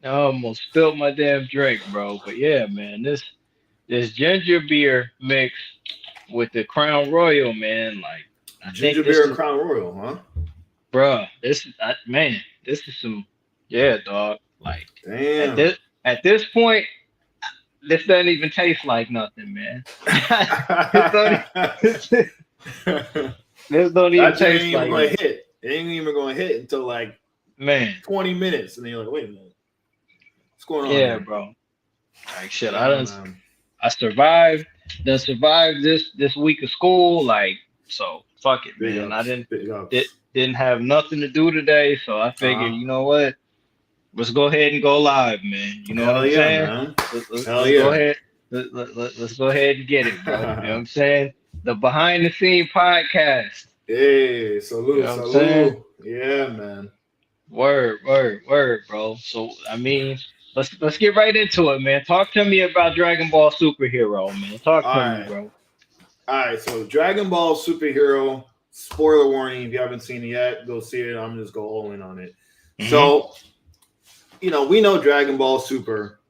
I almost spilled my damn drink, bro. But yeah, man, this ginger beer mix with the Crown Royal, man. Like, I think Ginger this beer is, Crown Royal, huh? bruh. This is, man. This is some, yeah, dog. Like, at Damn. this at this point, this doesn't even taste like nothing, man. this don't e- this, this don't even That joint ain't taste even like gonna nothing, hit. It ain't even gonna hit until like man. 20 minutes, and then you're like, wait a minute, what's going on Yeah, here? bro. Like shit, Yeah, man. I survived. Done survived this week of school. Like so, fuck it, Big man. I ups, big ups. didn't have nothing to do today, so I figured, Uh-huh. you know what? Let's go ahead and go live, man. You know what Hell I'm yeah, saying? man. Hell Let's go yeah. ahead. Let's go ahead and get it, bro. You know what I'm saying? The behind the scene podcast. Hey, You salute, know what I'm saying? salute. Yeah, man. Word, bro. So I mean, let's get right into it, man. Talk to me about Dragon Ball Superhero, man. Talk All to me, right. bro. All right. So, Dragon Ball Superhero, spoiler warning. If you haven't seen it yet, go see it. I'm just go all in on it. Hmm. So, we know Dragon Ball Super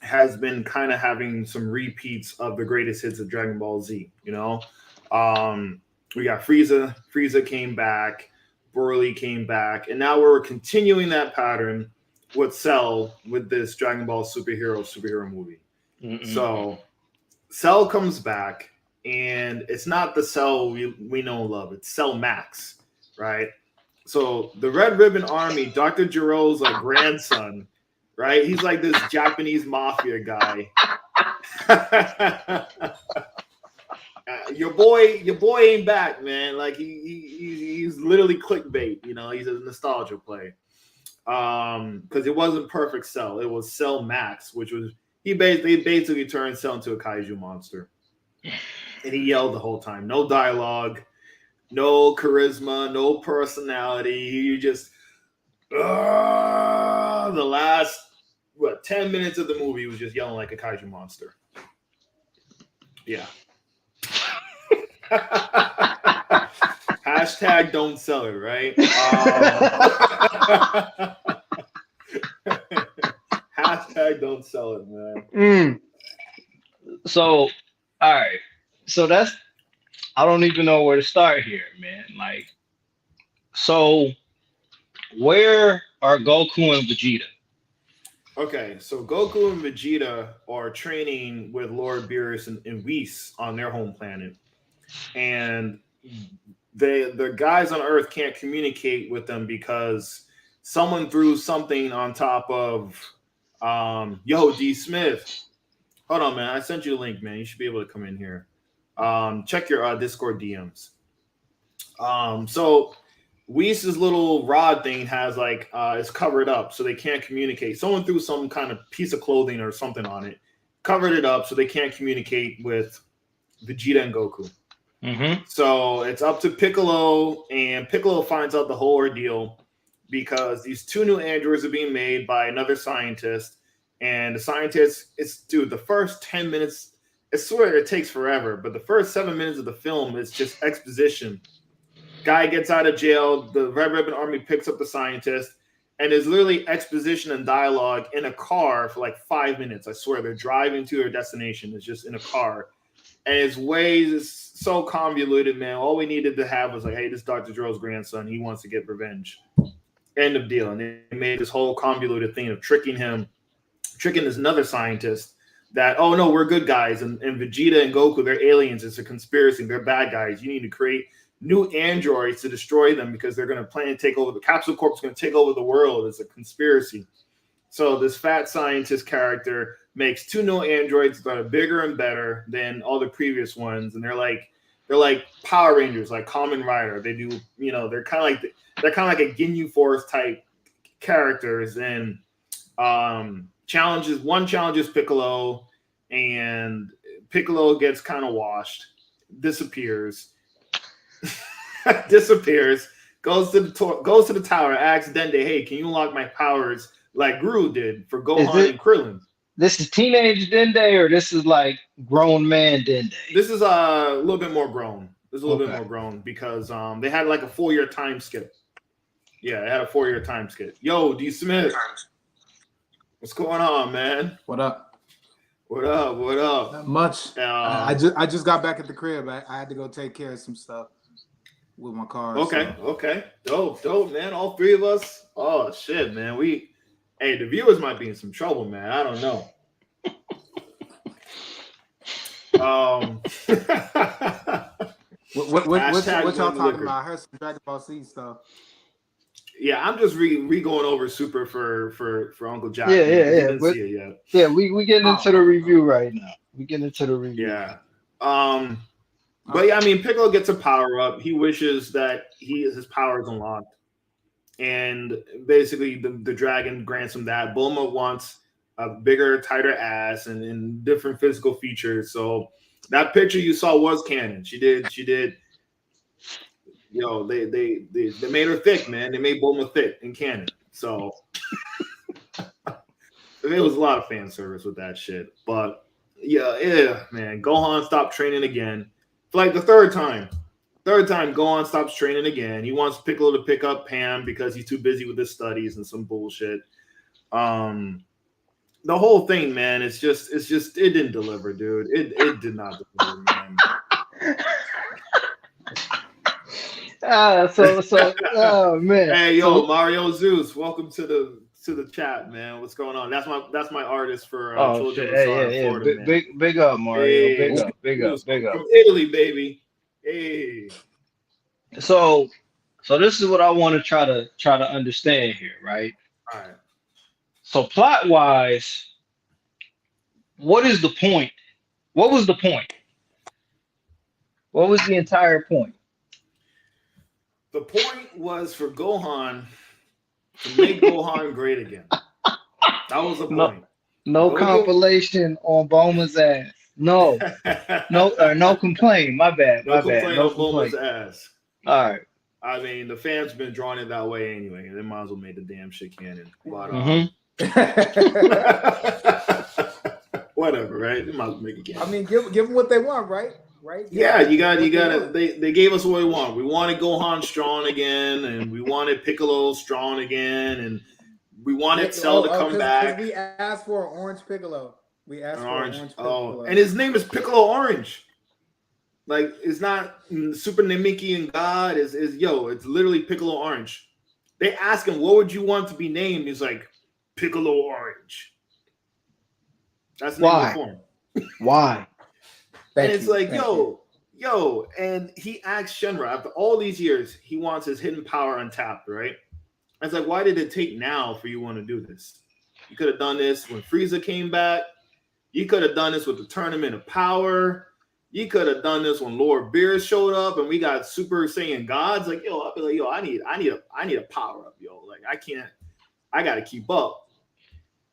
has been kind of having some repeats of the greatest hits of Dragon Ball Z. Um, we got Frieza. Frieza came back. Broly came back, and now we're continuing that pattern with Cell with this Dragon Ball superhero movie. Mm-mm-mm. So Cell comes back, and it's not the Cell we know and love. It's Cell Max, right? So the Red Ribbon Army, Dr. Jiro's like grandson, right? He's like this Japanese mafia guy. Your boy ain't back, man. Like he's literally clickbait. He's a nostalgia play. Because it wasn't Perfect Cell, it was Cell Max, which was they basically turned Cell into a kaiju monster, and he yelled the whole time. No dialogue, no charisma, no personality. You just the last 10 minutes of the movie was just yelling like a kaiju monster. Yeah. Hashtag don't sell it, right? Hashtag don't sell it, man. Mm. So, all right. So that's I don't even know where to start here, man. Like, so where are Goku and Vegeta? Okay, so Goku and Vegeta are training with Lord Beerus and Whis on their home planet, and the guys on Earth can't communicate with them because someone threw something on top of Yo D Smith. Hold on, man. I sent you a link, man. You should be able to come in here. Check your Discord DMs. So Whis' little rod thing has like it's covered up so they can't communicate. Someone threw some kind of piece of clothing or something on it, covered it up so they can't communicate with Vegeta and Goku. Mm-hmm. So it's up to Piccolo, and Piccolo finds out the whole ordeal because these two new androids are being made by another scientist. And the scientist, it's dude, the first 10 minutes, I swear it takes forever, but the first 7 minutes of the film is just exposition. Guy gets out of jail, the Red Ribbon Army picks up the scientist, and there's literally exposition and dialogue in a car for like 5 minutes. I swear they're driving to their destination. It's just in a car, and his ways is so convoluted, man. All we needed to have was like, hey, this is Dr. Dro's grandson. He wants to get revenge. End of deal. And they made this whole convoluted thing of tricking this another scientist that, oh no, we're good guys. And Vegeta and Goku, they're aliens. It's a conspiracy. They're bad guys. You need to create new androids to destroy them because they're going to plan to take over. The Capsule Corp is going to take over the world. It's a conspiracy. So this fat scientist character makes two new androids that are bigger and better than all the previous ones, and they're like Power Rangers, like Kamen Rider. They do, they're kind of like a Ginyu Force type characters, and challenges. One challenges Piccolo, and Piccolo gets kind of washed, disappears, disappears. Goes to the tower, asks Dende, "Hey, can you unlock my powers like Guru did for Is Gohan it and Krillin?" this is teenage Dende or this is like grown man Dende? This is a little bit more grown. This is a little bit Okay. more grown because they had like a 4 year time skip. Yeah, they had a 4 year time skip. Yo, D Smith. What's going on, man? What up? What up? What up? Not much. Uh, I just got back at the crib. I had to go take care of some stuff with my car. okay, So okay. Dope, man. All three of us. Oh shit, man. Hey, the viewers might be in some trouble, man. I don't know. Um, what y'all Hashtag talking liquor. about? I heard some Dragon Ball Z stuff. Yeah, I'm just re going over Super for Uncle Jack, Yeah, man, yeah, because he yeah. didn't But see it yet. yeah, we getting into the Oh, review right now. We getting into the review. Yeah. But yeah, I mean, Piccolo gets a power up. He wishes that his power is unlocked, and basically the dragon grants him that. Bulma wants a bigger, tighter ass and different physical features. So that picture you saw was canon. She did. You know, they made her thick, man. They made Bulma thick in canon. So there was a lot of fan service with that shit. But yeah, man. Gohan stopped training again for like the third time. Third time, Gohan stops training again. He wants Piccolo to pick up Pam because he's too busy with his studies and some bullshit. The whole thing, man, it's just it didn't deliver, dude. It did not deliver, man. Oh man. Hey, yo, So Mario Zeus, welcome to the chat, man. What's going on? That's my artist for oh Children shit. of the Hey, Sun yeah, in yeah. Florida, man. Big up, Mario. Hey, Big up, big up, Zeus big up. from Italy, baby. Hey, So this is what I want to try to understand here, right? all right. So plot wise, what is the point? What was the point? What was the entire point? The point was for Gohan to make Gohan great again. That was the No, point. no Goku. compilation on Bulma's ass. No, no complaint. My bad, No my bad. complaint No on Bulma's complaint. ass. All right. I mean, the fans been drawing it that way anyway. They might as well make the damn shit canon. But Mm-hmm. whatever, right? They might as well make it I canon. mean, give them what they want, right? Right? Yeah, you got What you they got to. want. They gave us what we want. We wanted Gohan strong again, and we wanted Piccolo strong again, and we Yeah. wanted Cell to come Because back. we asked for an orange Piccolo. We asked An for an orange. orange Oh, Piccolo. and his name is Piccolo Orange. Like it's not Super Namiki and God. Is yo? It's literally Piccolo Orange. They ask him, "What would you want to be named?" He's like, "Piccolo Orange." That's the name of the Why? form. Why? And Thank it's you. like, Thank you. yo, and he asks Shenra after all these years, he wants his hidden power untapped, right? And it's like, why did it take now for you want to do this? You could have done this when Frieza came back. You could have done this with the Tournament of Power. You could have done this when Lord Beerus showed up and we got Super Saiyan gods. Like, yo, I'll be like, yo, I need a power up, yo. Like, I gotta keep up.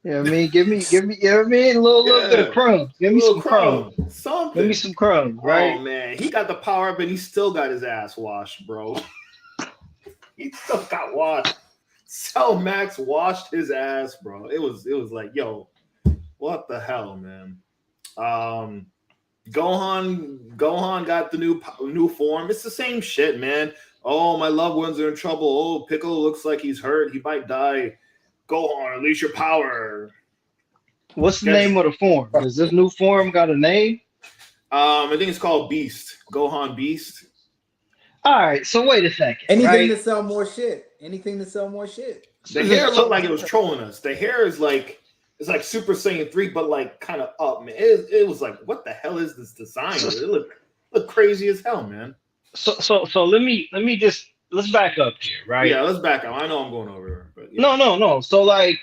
You know what I mean? Give me, you know what I mean? A little bit of Yeah. crumbs. Give A me little some crumbs. crumb. Give me Something. some crumbs, Oh right? man, he got the power up and he still got his ass washed, bro. He still got washed. Cell Max washed his ass, bro. It was like, yo, what the hell, man? Um, Gohan got the new form. It's the same shit, man. Oh, my loved ones are in trouble. Oh, Piccolo looks like he's hurt. He might die. Gohan, release your power. What's the Gets name of the form? Does this new form got a name? I think it's called Beast. Gohan Beast. All right. So wait a second, Anything right? to sell more shit. Anything to sell more shit. The hair looked So like it was trolling us. The hair is like it's like Super Saiyan 3, but like kind of up, man. It was like, what the hell is this design? so It look crazy as hell, man. so let me just let's back up here, right? Yeah, let's back up. I know I'm going over here, but yeah. No. So like,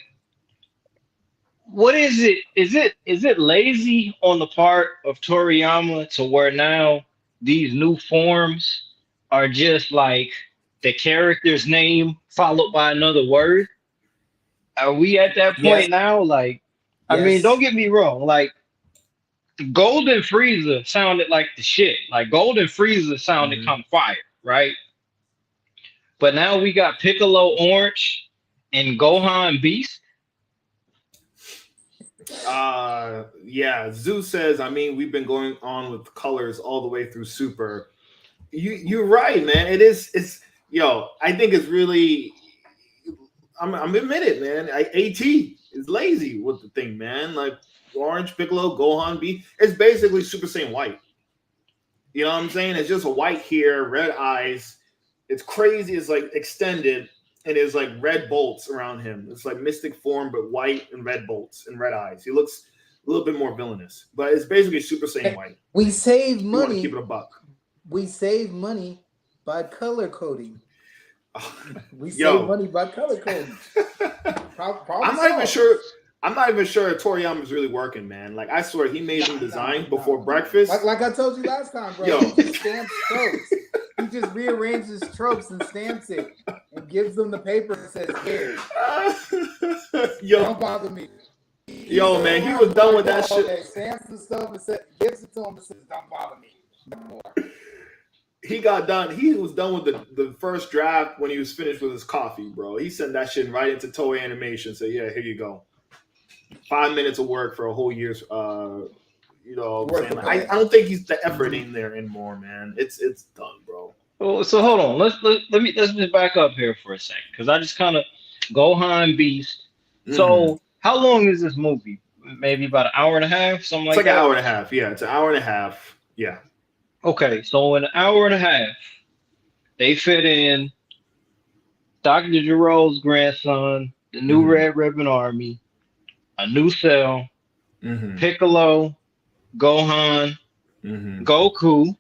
what is it? Is it lazy on the part of Toriyama to where now these new forms are just like the character's name followed by another word? Are we at that Yes. point now? Like, I mean, Yes. don't get me wrong. Like, Golden Frieza sounded like the shit. Like, Golden Frieza sounded hmm kind of fire, right? But now we got Piccolo Orange and Gohan Beast. Yeah. Zeus says, I mean, we've been going on with colors all the way through Super. You're right, man. It's yo. I think it's really. I'm admitted, man. AT. is lazy with the thing, man. Like Orange Piccolo, Gohan B, it's basically Super Saiyan White. You know what I'm saying? It's just a white hair, red eyes. It's crazy. It's like extended, and there's like red bolts around him. It's like mystic form, but white and red bolts and red eyes. He looks a little bit more villainous, but it's basically Super Saiyan White. We save You want to keep money. it a buck. We save money by color coding. We save Yo, money by color coding. Probably I'm not even sure. I'm not even sure Toriyama's really working, man. Like I swear he made them designs before breakfast. Like I told you last time, bro. Yo. He just stamps tropes. He just rearranges tropes and stamps it and gives them the paper and says, "Here, Yo, don't bother me." yo, man, he was done with that shit. Okay, stamps and stuff and gives it to him and says, "Don't bother me no more." He got done. He was done with the first draft when he was finished with his coffee, bro. He sent that shit right into Toei Animation. Said, "Yeah, here you go. 5 minutes of work for a whole year's." You know, what I'm saying? Like, I don't think he's the effort in there anymore, man. It's done, bro. Well, so hold on. Let's just back up here for a second because I just kind of Gohan Beast. So how long is this movie? Maybe about an hour and a half, something It's like like that. an hour and a half. Yeah, it's an hour and a half. Yeah. Okay, so in an hour and a half, they fit in Dr. Giro's grandson, the new Red Ribbon Army, a new Cell, Piccolo, Gohan, Goku.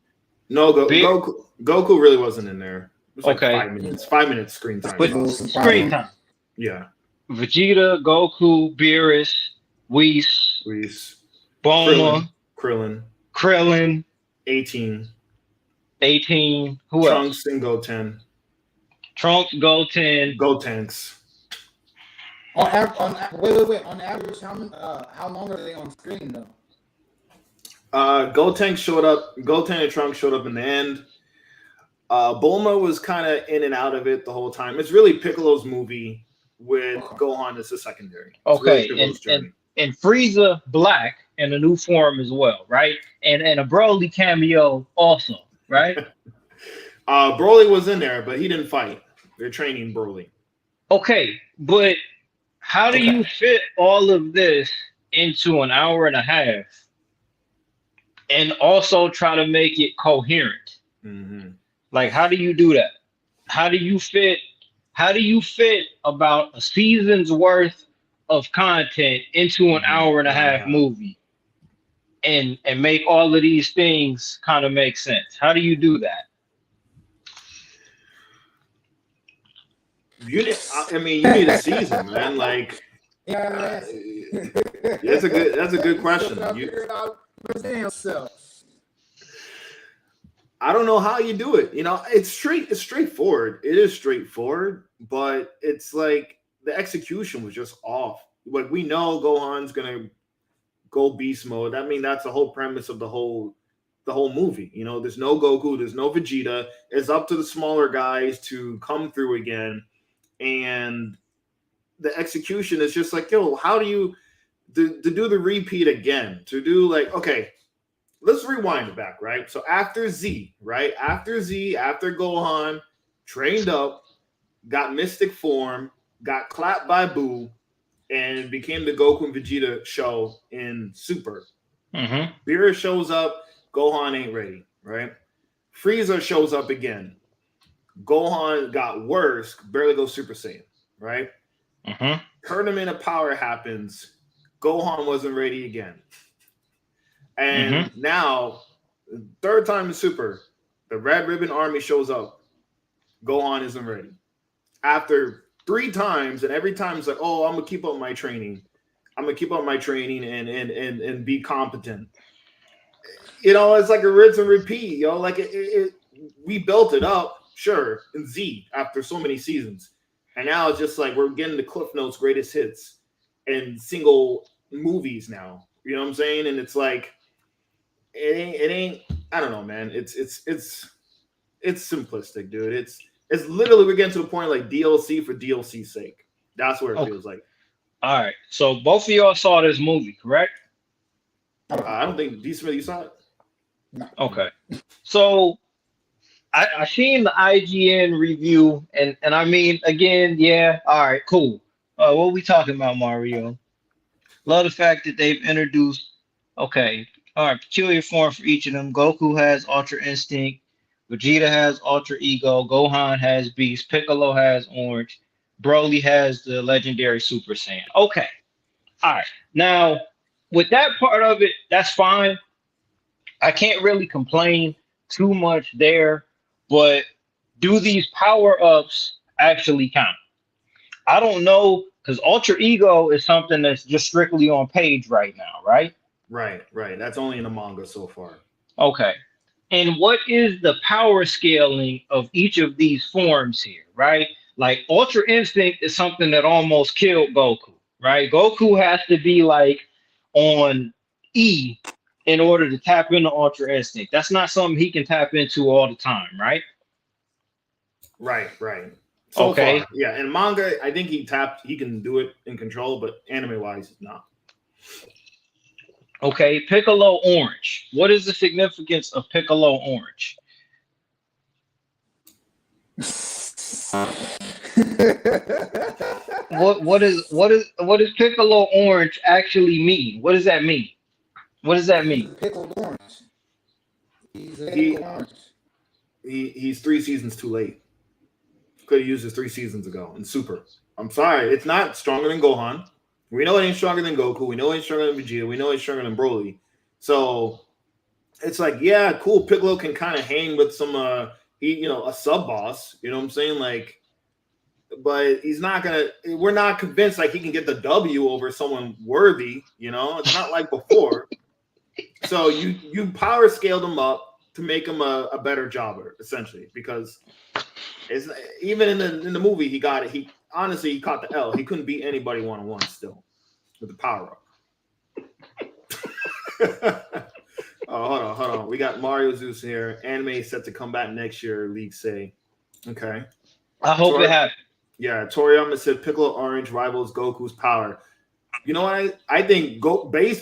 No, Goku really wasn't in there. It was like Okay. 5 minutes. 5 minutes screen time. But screen time. Yeah. Vegeta, Goku, Beerus, Whis, Reese. Bulma, Krillin. Krillin, 18. Who Trunks else? and Goten. Trunks, Goten. Gotenks. Wait. On average, how long are they on screen though? Goten showed up. Goten and Trunks showed up in the end. Bulma was kind of in and out of it the whole time. It's really Piccolo's movie with Gohan as a secondary. It's Okay, really Piccolo's journey. and Frieza Black in a new form as well, right? And a Broly cameo also, right? Broly was in there, but he didn't fight. They're training Broly. Okay, but how do you fit all of this into an hour and a half and also try to make it coherent? Like, how do you do that? How do you fit about a season's worth of content into an hour and a half movie and make all of these things kind of make sense? How do you do that? You need a season, man. Like, that's a good question. I don't know how you do it. You know, it's straightforward. It is straightforward, but it's like the execution was just off. Like we know Gohan's gonna go beast mode. I mean, that's the whole premise of the whole movie. You know, there's no Goku, there's no Vegeta. It's up to the smaller guys to come through again. And the execution is just like, yo, how do you to do the repeat again? To do like, okay, let's rewind it back, right? So after Z, right? After Gohan trained up, got mystic form, got clapped by Boo, and became the Goku and Vegeta show in Super. Beerus shows up, Gohan ain't ready, right? Frieza shows up again. Gohan got worse, barely goes Super Saiyan, right? Tournament of Power happens. Gohan wasn't ready again. And now, third time in Super, the Red Ribbon Army shows up. Gohan isn't ready. After 3 times, and every time it's like, oh, I'm gonna keep up my training. I'm gonna keep up my training and be competent. You know, it's like a rinse and repeat. You know, like we built it up, sure, in Z after so many seasons, and now it's just like we're getting the Cliff Notes greatest hits and single movies now. You know what I'm saying? And it's like it ain't. I don't know, man. It's simplistic, dude. It's literally we're getting to the point like DLC for DLC's sake. That's where it feels like. All right. So both of y'all saw this movie, correct? I don't think D. Smith, you saw it. No. Okay. So I seen the IGN review, and I mean, again, yeah, all right, cool. What we talking about, Mario? Love the fact that they've introduced. Okay, all right, peculiar form for each of them. Goku has Ultra Instinct. Vegeta has Ultra Ego. Gohan has Beast. Piccolo has Orange. Broly has the legendary Super Saiyan. Okay, all right. Now, with that part of it, that's fine. I can't really complain too much there, but do these power ups actually count? I don't know because Ultra Ego is something that's just strictly on page right now, right? Right, right. That's only in the manga so far. Okay. And what is the power scaling of each of these forms here, right? Like Ultra Instinct is something that almost killed Goku, right? Goku has to be like on E in order to tap into Ultra Instinct. That's not something he can tap into all the time, right? Right, right. So Okay. far, yeah. In manga, I think he can do it in control, but anime wise, not. Okay. Piccolo Orange. What is the significance of Piccolo Orange? What does Piccolo Orange actually mean? What does that mean? What does that He's mean? a pickled orange. He's a He pickled orange. he's 3 seasons too late. Could have used this 3 seasons ago in Super. I'm sorry, it's not stronger than Gohan. We know it ain't stronger than Goku. We know it ain't stronger than Vegeta. We know it's stronger than Broly. So it's like, yeah, cool. Piccolo can kind of hang with some, a sub boss. You know what I'm saying? Like, but he's not gonna. We're not convinced like he can get the W over someone worthy. You know, it's not like before. So you power scaled him up to make him a better jobber, essentially, because it's even in the movie he got it. He honestly he caught the L. He couldn't beat anybody 1-on-1 still with the power up. Oh, hold on. We got Mario Zeus here. Anime set to come back next year, leagues say. Okay. I hope it Tor- happens. yeah, Toriyama said Piccolo Orange rivals Goku's power. You know what? I think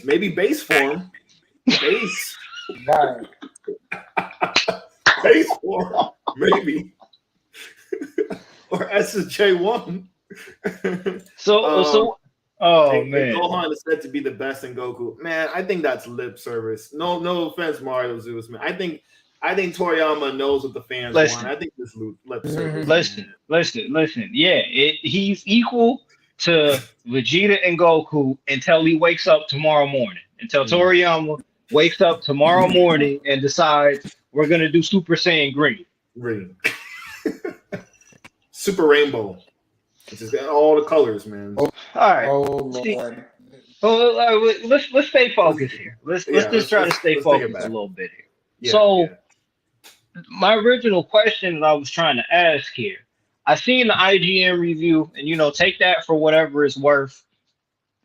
maybe base form. Base. Right. Base form. Maybe. Or SSJ1. So so oh And man. Gohan is said to be the best in Goku. Man, I think that's lip service. No offense, Mario Zeus, man. I think Toriyama knows what the fans want. Listen, I think this lip service, listen, man. listen. Yeah, he's equal to Vegeta and Goku until he wakes up tomorrow morning. Until Mm. Toriyama wakes up tomorrow morning and decides we're gonna do Super Saiyan Green. Really. Super Rainbow. It's just got all the colors, man. Oh, All right. oh See, Lord. well, let's stay Let's, focused here. Let's yeah, just try to stay let's take it focused a back. little bit here. Yeah, So yeah. my original question that I was trying to ask here, I seen the IGN review, and take that for whatever it's worth,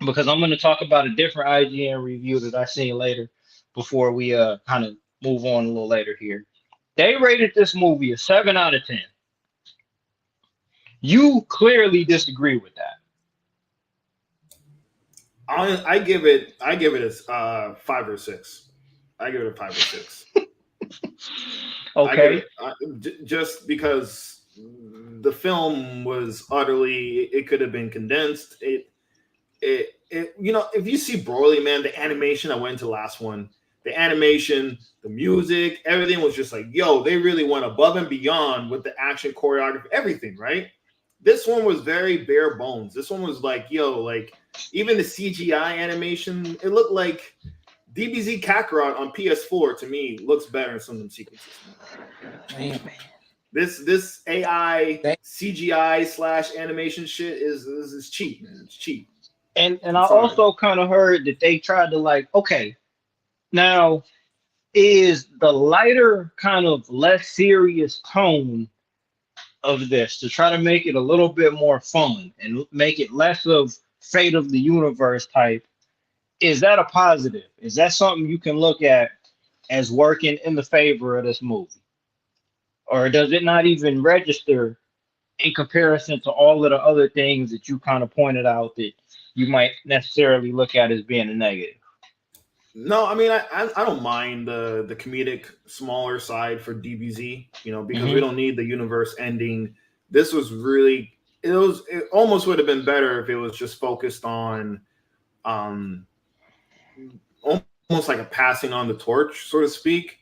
because I'm going to talk about a different IGN review that I seen later before we kind of move on a little later here. They rated this movie a 7 out of 10. You clearly disagree with that. I give it a 5 or 6. I give it a 5 or 6. I give Okay. it just because the film was utterly. It could have been condensed. If you see Broly, man, the animation I went to last one, the animation, the music, everything was just like, yo, they really went above and beyond with the action choreography, everything, right? This one was very bare bones. This one was like, yo, like even the CGI animation, it looked like DBZ Kakarot on PS4 to me looks better in some of them sequences. Man. This AI Thank- CGI / animation shit is cheap, man. It's cheap. And I I'm sorry. also kind of heard that they tried to like, okay, now is the lighter kind of less serious tone of this to try to make it a little bit more fun and make it less of fate of the universe type, is that a positive? Is that something you can look at as working in the favor of this movie? Or does it not even register in comparison to all of the other things that you kind of pointed out that you might necessarily look at as being a negative? No, I mean I don't mind the comedic smaller side for DBZ, because we Hmm. don't need the universe ending. This was really it almost would have been better if it was just focused on um almost like a passing on the torch, so to speak.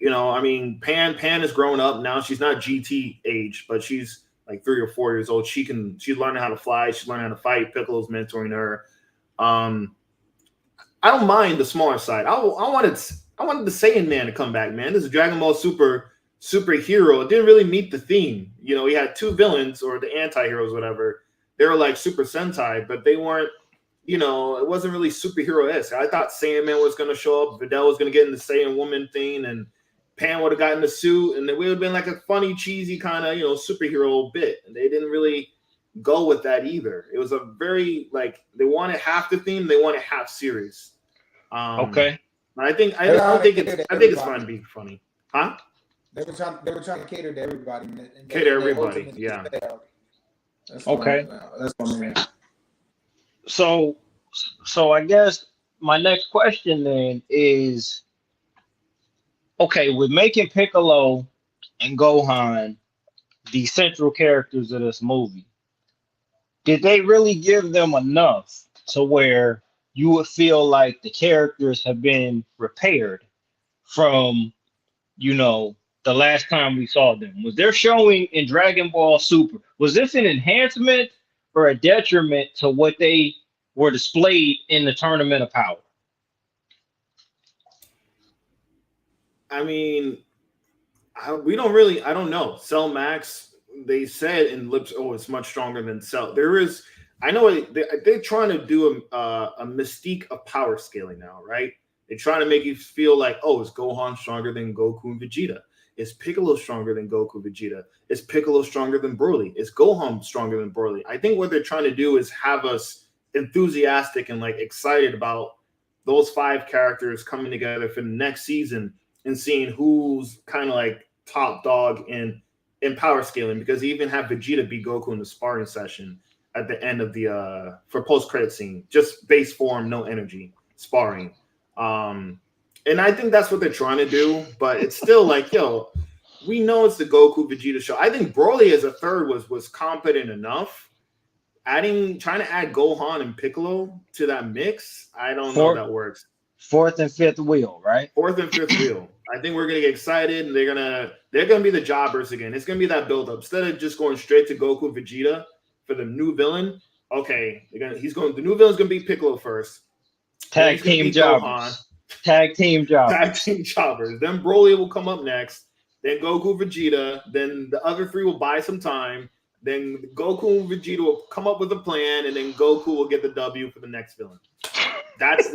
I mean, Pan has grown up now. She's not GT age, but she's like 3 or 4 years old. She's learning how to fly. She's learning how to fight. Piccolo's mentoring her. Um, I don't mind the smaller side. I wanted the Saiyan Man to come back, man. This is Dragon Ball superhero. It didn't really meet the theme. He had two villains or the anti-heroes, whatever. They were like Super Sentai, but they weren't, it wasn't really superhero-esque. I thought Saiyan Man was going to show up. Videl was going to get in the Saiyan woman thing, and Pan would have gotten the suit, and it would have been like a funny, cheesy kind of, superhero bit. And they didn't really go with that either. It was a very, like, they wanted half the theme, they wanted half serious. Okay. I think it's fun to be funny, huh? They were trying to cater to everybody. Cater to everybody, yeah. Okay. That's what I mean. So I guess my next question then is, okay, with making Piccolo and Gohan the central characters of this movie, did they really give them enough to where you would feel like the characters have been repaired from, the last time we saw them? Was there showing in Dragon Ball Super, was this an enhancement or a detriment to what they were displayed in the Tournament of Power? I mean, I don't know. Cell Max, they said in Lips, it's much stronger than Cell. I know they're trying to do a mystique of power scaling now, right? They're trying to make you feel like, is Gohan stronger than Goku and Vegeta? Is Piccolo stronger than Goku and Vegeta? Is Piccolo stronger than Broly? Is Gohan stronger than Broly? I think what they're trying to do is have us enthusiastic and like excited about those 5 characters coming together for the next season and seeing who's kind of like top dog in power scaling, because they even have Vegeta beat Goku in the sparring session at the end of the for post-credit scene, just base form, no energy, sparring. And I think that's what they're trying to do, but it's still like, we know it's the Goku Vegeta show. I think Broly as a third was competent enough. Trying to add Gohan and Piccolo to that mix, I don't know if that works. Fourth and fifth wheel, right? Fourth and fifth wheel. I think we're gonna get excited, and they're gonna be the jobbers again. It's gonna be that build up instead of just going straight to Goku Vegeta for the new villain. Okay, the new villain's gonna be Piccolo first. Tag team jobbers. Tag team jobbers. Then Broly will come up next. Then Goku Vegeta. Then the other 3 will buy some time. Then Goku and Vegeta will come up with a plan, and then Goku will get the W for the next villain. That's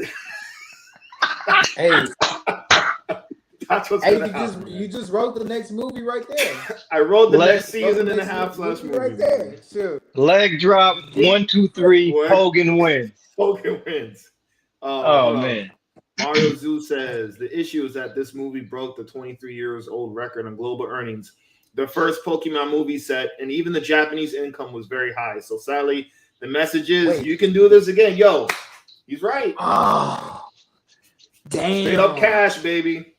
Hey, that's what's gonna happen. You just wrote the next movie right there. I wrote the next season and a half / movie right there. Sure. Leg drop 1, 2, 3. Hogan wins. Hogan wins. Oh man. Mario Zoo says the issue is that this movie broke the 23 years old record on global earnings. The first Pokemon movie set, and even the Japanese income was very high. So sadly, the message is you can do this again. Yo, he's right. Oh, damn. Straight up cash, baby.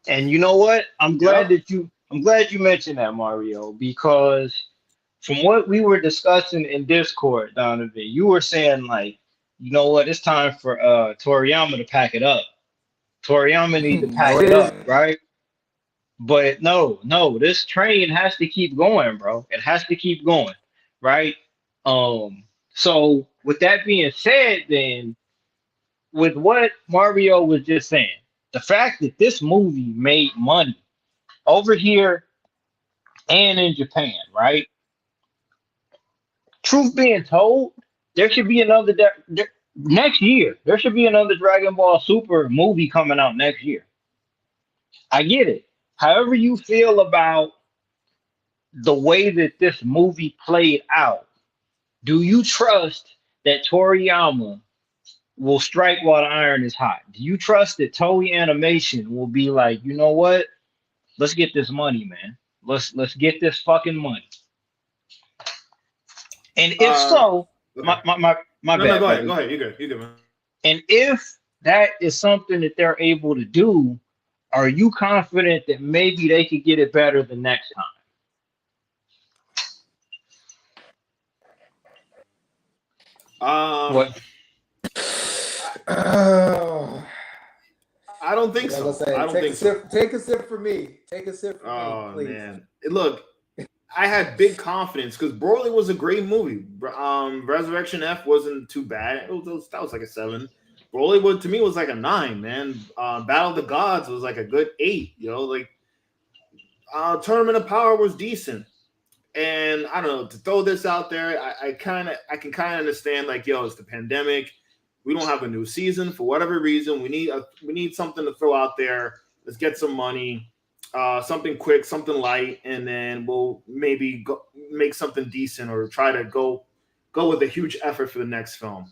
And you know what? I'm glad you mentioned that, Mario, because from what we were discussing in Discord, Donovan, you were saying like, you know what? It's time for Toriyama to pack it up. Toriyama needs to pack it up, right? But no, this train has to keep going, bro. It has to keep going, right? So with that being said, then with what Mario was just saying, the fact that this movie made money over here and in Japan, right? Truth being told, there should be another next year. There should be another Dragon Ball Super movie coming out next year. I get it. However you feel about the way that this movie played out, do you trust that Toriyama will strike while the iron is hot? Do you trust that Toei Animation will be like, you know what? Let's get this money, man. Let's get this fucking money. And if so, okay. my bad. No, go ahead. You're good, man. And if that is something that they're able to do, are you confident that maybe they could get it better the next time? Um, What? Oh, I don't think yeah, I'm gonna so. say, I don't take a think so. sip. Take a sip for me. Take a sip for me, Oh please. man, look, I had big confidence because Broly was a great movie. Resurrection F wasn't too bad. That was like a 7. Broly was, to me, was like a 9. Man, Battle of the Gods was like a good 8. Like Tournament of Power was decent. And I don't know, to throw this out there, I can kind of understand, like, yo, it's the pandemic. We don't have a new season for whatever reason. We need something to throw out there. Let's get some money, something quick, something light, and then we'll maybe make something decent or try to go with a huge effort for the next film.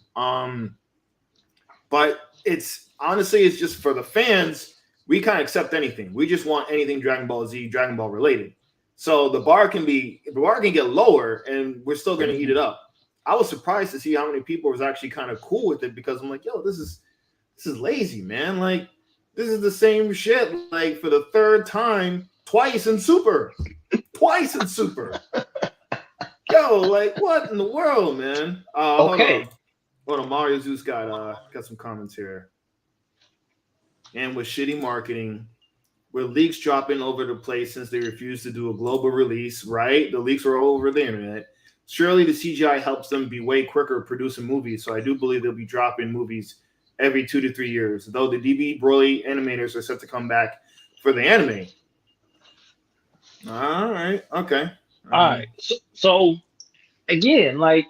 But it's honestly, it's just for the fans. We can't accept anything. We just want anything Dragon Ball Z, Dragon Ball related. So the bar can get lower, and we're still going to eat it up. I was surprised to see how many people was actually kind of cool with it because I'm like, yo, this is lazy, man. Like this is the same shit like for the third time, twice in Super. Yo, like what in the world, man? Okay. Hold on. Mario Zeus got some comments here. And with shitty marketing, with leaks dropping over the place since they refused to do a global release, right? The leaks were all over the internet. Surely the CGI helps them be way quicker producing movies, so I do believe they'll be dropping movies every 2 to 3 years. Though the DB Broly animators are set to come back for the anime. All right, okay. All right. So again, like,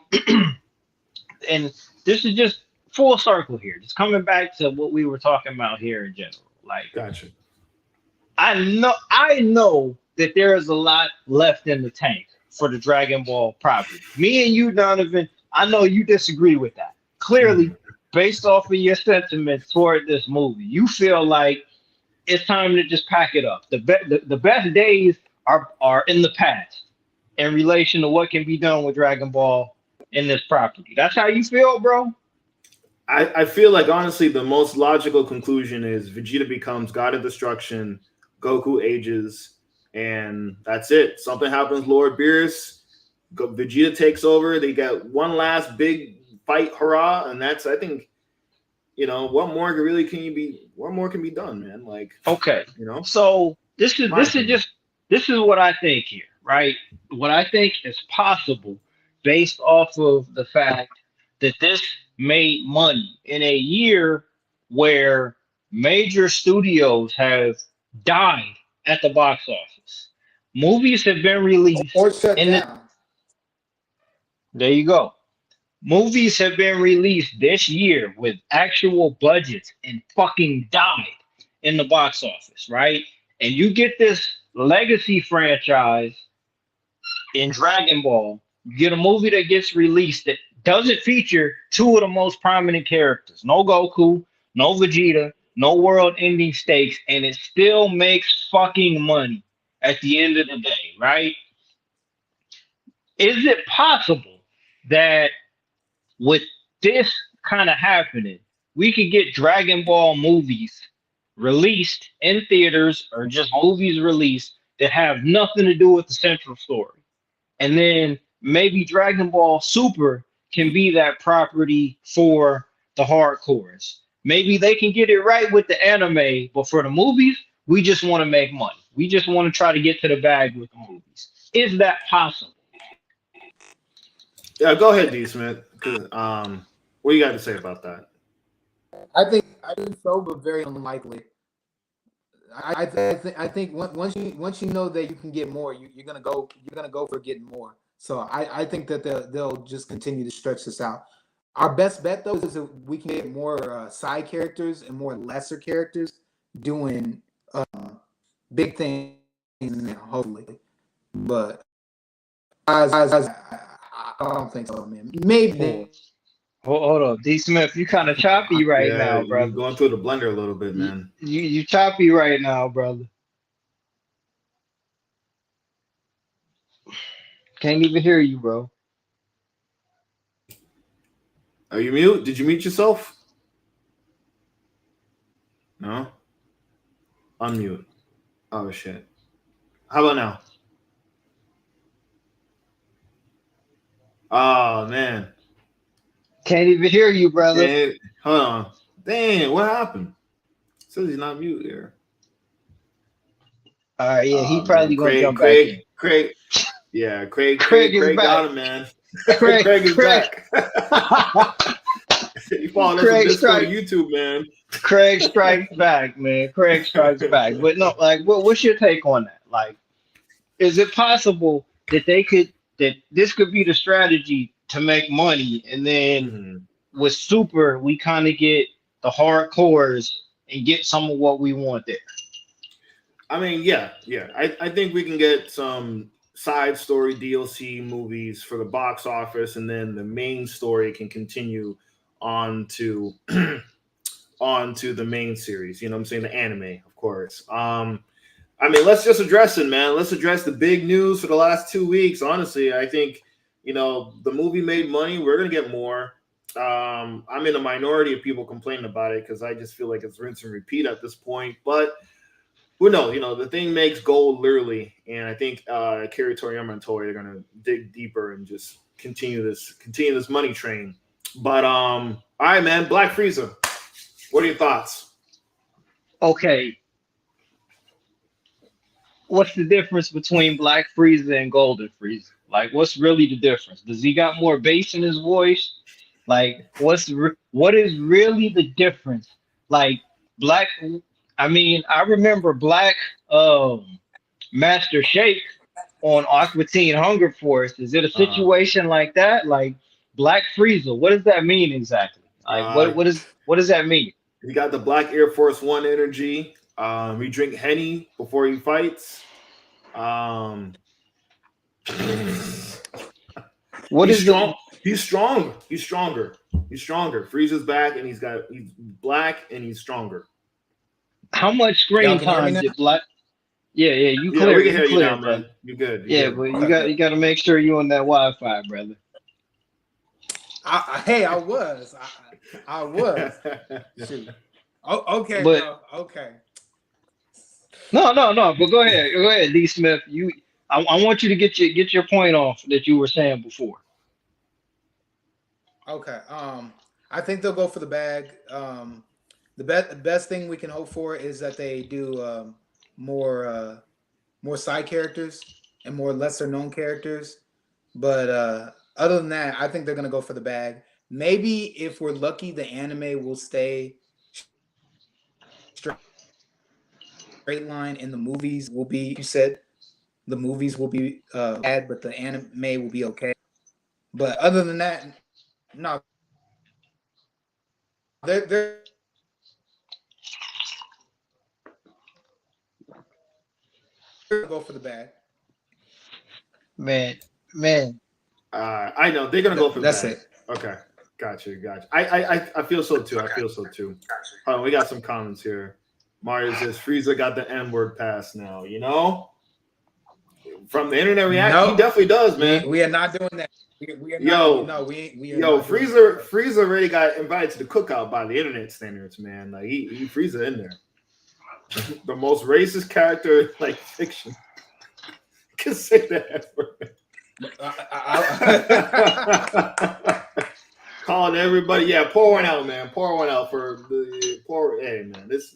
and this is just full circle here. Just coming back to what we were talking about here in general. Like, Gotcha. I know that there is a lot left in the tank for the Dragon Ball property. Me and you, Donovan, I know you disagree with that. Clearly, Mhm. based off of your sentiments toward this movie, you feel like it's time to just pack it up. The best days are in the past in relation to what can be done with Dragon Ball in this property. That's how you feel, bro? I feel like honestly the most logical conclusion is Vegeta becomes God of Destruction, Goku ages, and that's it. Something happens, Lord Beerus, Vegeta takes over. They got one last big fight, hurrah, and that's I think what more can be done, man? Like Okay. you know, So my opinion. this is what I think here, right? What I think is possible based off of the fact that this made money in a year where major studios have died at the box office. Movies have been released Or shut and down. there you go. Movies have been released this year with actual budgets and fucking died in the box office, right? And you get this legacy franchise in Dragon Ball, you get a movie that gets released that doesn't feature two of the most prominent characters. No Goku, no Vegeta, no world ending stakes, and it still makes fucking money at the end of the day, right? Is it possible that with this kind of happening, we could get Dragon Ball movies released in theaters or just movies released that have nothing to do with the central story? And then maybe Dragon Ball Super can be that property for the hardcores. Maybe they can get it right with the anime, but for the movies, we just want to make money. We just want to try to get to the bag with the movies. Is that possible? Yeah, go ahead, D Smith. 'Cause, what you got to say about that? I think so, but very unlikely. I think once you know that you can get more, you're gonna go for getting more. So I think that they'll just continue to stretch this out. Our best bet though is that we can get more side characters and more lesser characters doing big things now, hopefully. But I don't think so, man. Maybe. Hold on, D Smith, you kind of choppy right Yeah, now, you're brother. going through the blender a little bit, You, man. you choppy right now, brother. Can't even hear you, bro. Are you mute? Did you mute yourself? No. Unmute. Oh shit. How about now? Oh man. Can't even hear you, brother. And hold on. Dang, what happened? Says he's not mute here. All right, yeah, he Oh man, probably gonna jump back in. Craig. Yeah, Craig is Craig back. got him, man. Craig, Craig is Craig, back. He followed us on Craig Discord strike. and YouTube, man. Craig strikes back, man. Craig strikes back. But no, like, what's your take on that? Like, is it possible that that this could be the strategy to make money, and then hmm with Super, we kind of get the hardcores and get some of what we want there. I mean, yeah. I think we can get some side story DLC movies for the box office, and then the main story can continue on to on to the main series. You know what I'm saying? The anime, of course. I mean, let's just address it, man. Let's address the big news for the last 2 weeks. Honestly, I think the movie made money. We're gonna get more. I'm in a minority of people complaining about it because I just feel like it's rinse and repeat at this point. But who knows? The thing makes gold literally, and I think Akira Toriyama and Toei are gonna dig deeper and just continue this money train. But all right, man. Black Frieza. What are your thoughts? Okay, what's the difference between Black Frieza and Golden Frieza? Like, what's really the difference? Does he got more bass in his voice? Like, what is really the difference? Like, Black. I mean, I remember Black Master Shake on Aqua Teen Hunger Force. Is it a Uh, situation like that? Like Black Frieza, what does that mean exactly? Like, uh, what does that mean? he got the Black Air Force One energy. He drink Henny before he fights. Um, What he's is it? strong. He's strong. He's stronger. He's stronger. Frieza's back, and he's black, and he's stronger. How much Y'all screen can hear me time now? did Black? Yeah, yeah, Yeah, we can you hear you clear, now, brother. man. You good? You Yeah, good? but you got to make sure you on that Wi-Fi, brother. Hey, I was. I was. Shoot. Oh, okay, But bro. Okay. no. But go ahead, D Smith. I want you to get your point off that you were saying before. Okay. I think they'll go for the bag. The best thing we can hope for is that they do more more side characters and more lesser known characters. But other than that, I think they're gonna go for the bag. Maybe if we're lucky, the anime will stay straight line, and the movies will be. You said the movies will be bad, but the anime will be okay. But other than that, no, they're go for the bag. Man, man. I know they're gonna go for the That's bag. it. Okay, gotcha. I feel so too. I feel so too. Hold on, we got some comments here. Mario says Frieza got the N word pass now. From the internet react, he No, definitely does, man. we are not doing that. We are not. Yo, No, we are yo, not doing that. Frieza already got invited to the cookout by the internet standards, man. Like he Frieza in there. The most racist character in, like fiction. Can say that. Calling everybody, yeah, pour one out, man. Pour one out for the pour. Hey, man, this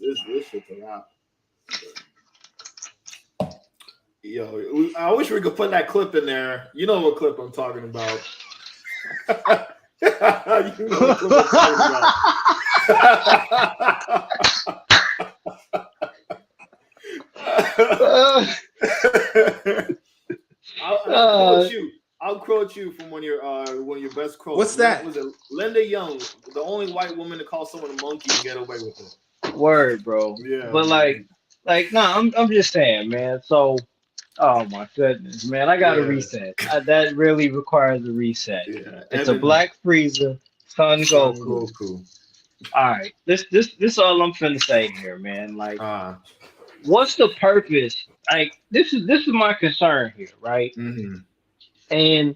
shit's a lot. Yo, I wish we could put that clip in there. You know what clip I'm talking about. You know what clip I'm talking about. I'll quote you from one of your best quotes. What's that? Was it Linda Young, the only white woman to call someone a monkey and get away with it? Word, bro. Yeah, But man. I'm just saying, man. So, oh my goodness, man, I got to Yeah. reset. That really requires a reset. Yeah, It's a Evan, Black Frieza, Son Son Goku. Goku. All right, this all I'm finna say here, man. Like, Ah, what's the purpose? Like, this is my concern here, right? mhm. And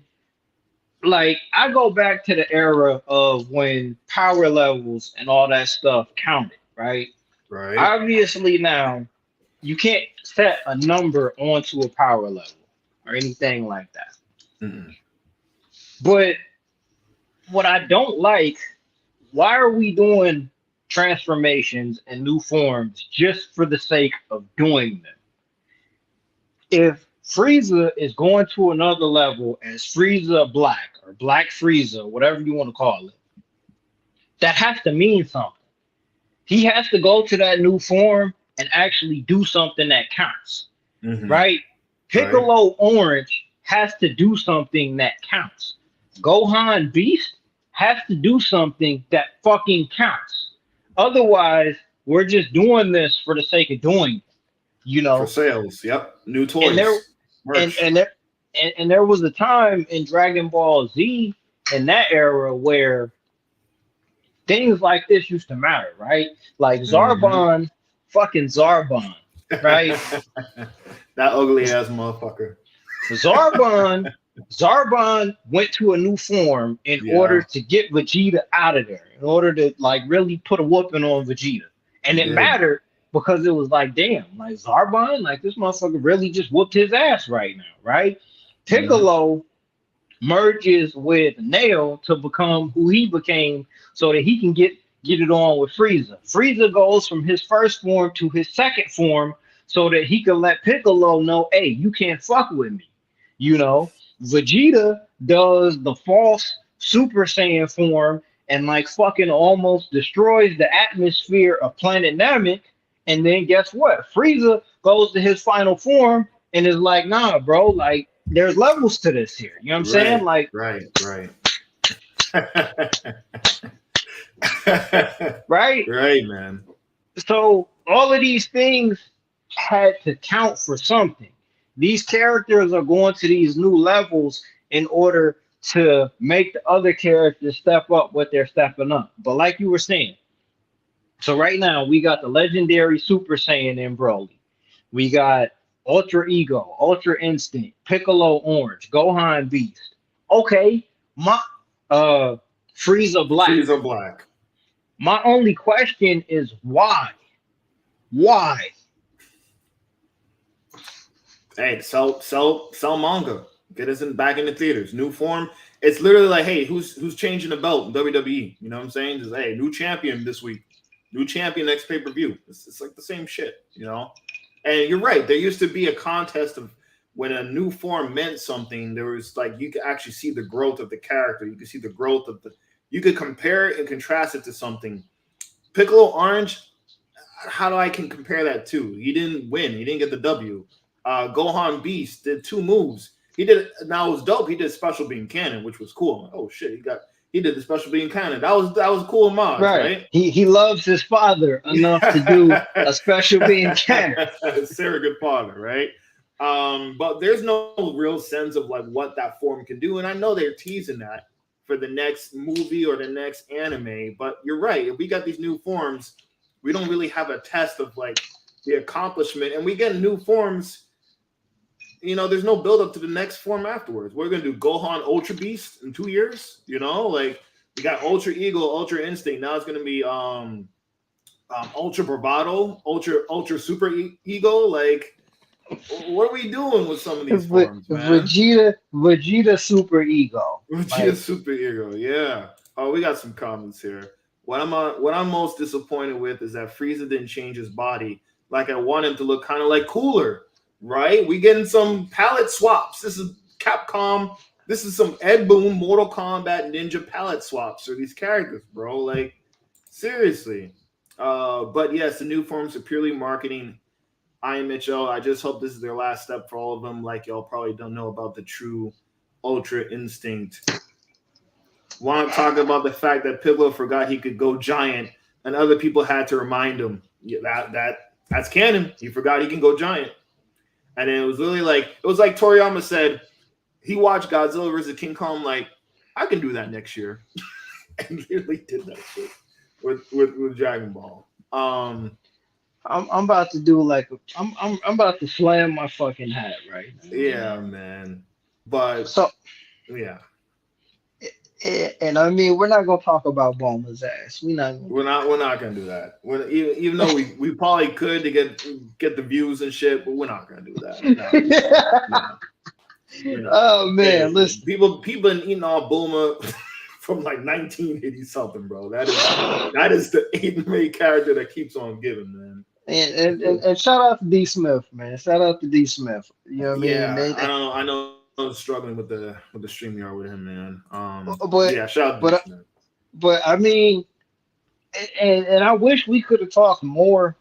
like, I go back to the era of when power levels and all that stuff counted, right? Right. Obviously, now you can't set a number onto a power level or anything like that. Mhm. But what I don't like, why are we doing transformations and new forms just for the sake of doing them? If Frieza is going to another level as Frieza Black or Black Frieza, whatever you want to call it, that has to mean something. He has to go to that new form and actually do something that counts, Mm-hmm. right? Right. Piccolo Orange has to do something that counts. Gohan Beast has to do something that fucking counts. Otherwise, we're just doing this for the sake of doing it, you For know? sales. Yep. New And there toys. and Merch. and there and there was a time in Dragon Ball Z in that era where things like this used to matter, right? Like Mm-hmm. Zarbon, fucking Zarbon, right? That ugly ass motherfucker. Zarbon, Zarbon went to a new form in order Yeah, to get Vegeta out of there, in order to like really put a whooping on Vegeta, he and it did. mattered because it was like, damn, like Zarbon, like this motherfucker really just whooped his ass right now, right? Mm-hmm. Piccolo merges with Nail to become who he became so that he can get it on with Frieza. Frieza goes from his first form to his second form so that he can let Piccolo know, hey, you can't fuck with me. You know, Vegeta does the false Super Saiyan form and like fucking almost destroys the atmosphere of planet Namek. And then guess what? Frieza goes to his final form and is like, nah, bro, like there's levels to this here. You know what I'm saying? Right, Like, right, right. right? Right, man. So all of these things had to count for something. These characters are going to these new levels in order to make the other characters step up what they're stepping up. But like you were saying, so right now we got the legendary Super Saiyan in Broly. We got Ultra Ego, Ultra Instinct, Piccolo Orange, Gohan Beast. Okay, my uh Frieza Black. Frieza Black. My only question is why? Why? Hey, sell manga. Get us back in the theaters. New form. It's literally like, hey, who's changing the belt in WWE? You know what I'm saying? Just hey, new champion this week. New champion next pay per view. It's like the same shit, you know. And you're right. There used to be a contest of when a new form meant something. There was like you could actually see the growth of the character. You could see the growth of the. You could compare it and contrast it to something. Piccolo Orange. How do I can compare that to? He didn't win. He didn't get the W. Gohan Beast did two moves. He did now it was dope. He did special beam cannon, which was cool. Like, oh shit, he did the special beam cannon. That was a cool homage, Right. right? He loves his father enough to do a special being canon. Surrogate father, right? But there's no real sense of like what that form can do, and I know they're teasing that for the next movie or the next anime. But you're right. If we got these new forms, we don't really have a test of like the accomplishment, and we get new forms. There's no build up to the next form afterwards. We're gonna do Gohan Ultra Beast in 2 years. Like we got Ultra Ego, Ultra Instinct. Now it's gonna be Ultra Bravado, Ultra Super Ego. Like, what are we doing with some of these forms, man? Vegeta Super Ego. Vegeta Super Ego, yeah. Oh, we got some comments here. What I'm most disappointed with is that Frieza didn't change his body. Like I want him to look kind of like cooler, right? We getting some palette swaps. This is Capcom. This is some Ed Boon Mortal Kombat Ninja palette swaps for these characters, bro. Like seriously. But yes, the new forms are purely marketing. I am Mitchell. I just hope this is their last step for all of them. Like y'all probably don't know about the true Ultra Instinct. Want to talk about the fact that Piccolo forgot he could go giant, and other people had to remind him. Yeah, that's canon. He forgot he can go giant, and it was literally like Toriyama said. He watched Godzilla versus King Kong. Like I can do that next year, and literally did that shit with Dragon Ball. I'm about to do like I'm about to slam my fucking hat right now. Yeah, man. But So yeah, and I mean we're not gonna talk about Bulma's ass. We not gonna we're not gonna do that. Even though we probably could to get the views and shit, but we're not gonna do that. No, no. Oh man, Hey, listen. people been eating all Bulma from like 1980 something, bro. That is the anime character that keeps on giving, man. And shout out to D Smith, man. Shout out to D Smith. You know what I mean? Yeah, I know struggling with the stream yard with him, man. but Yeah, shout out to but Smith. but I mean, and I wish we could have talked more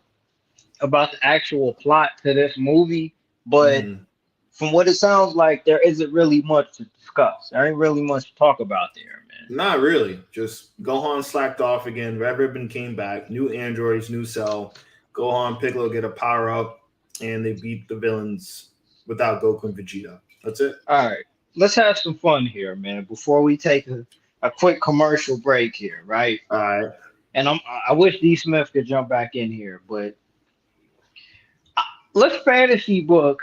about the actual plot to this movie, but Mhm. from what it sounds like, there isn't really much to discuss. There ain't really much to talk about there, man. Not really. Just Gohan slacked off again. Red Ribbon came back. New androids, new cell. Gohan, Piccolo get a power up, and they beat the villains without Goku and Vegeta. That's it. All right, let's have some fun here, man. Before we take a quick commercial break here, right? All right. And I wish D Smith could jump back in here, but let's fantasy book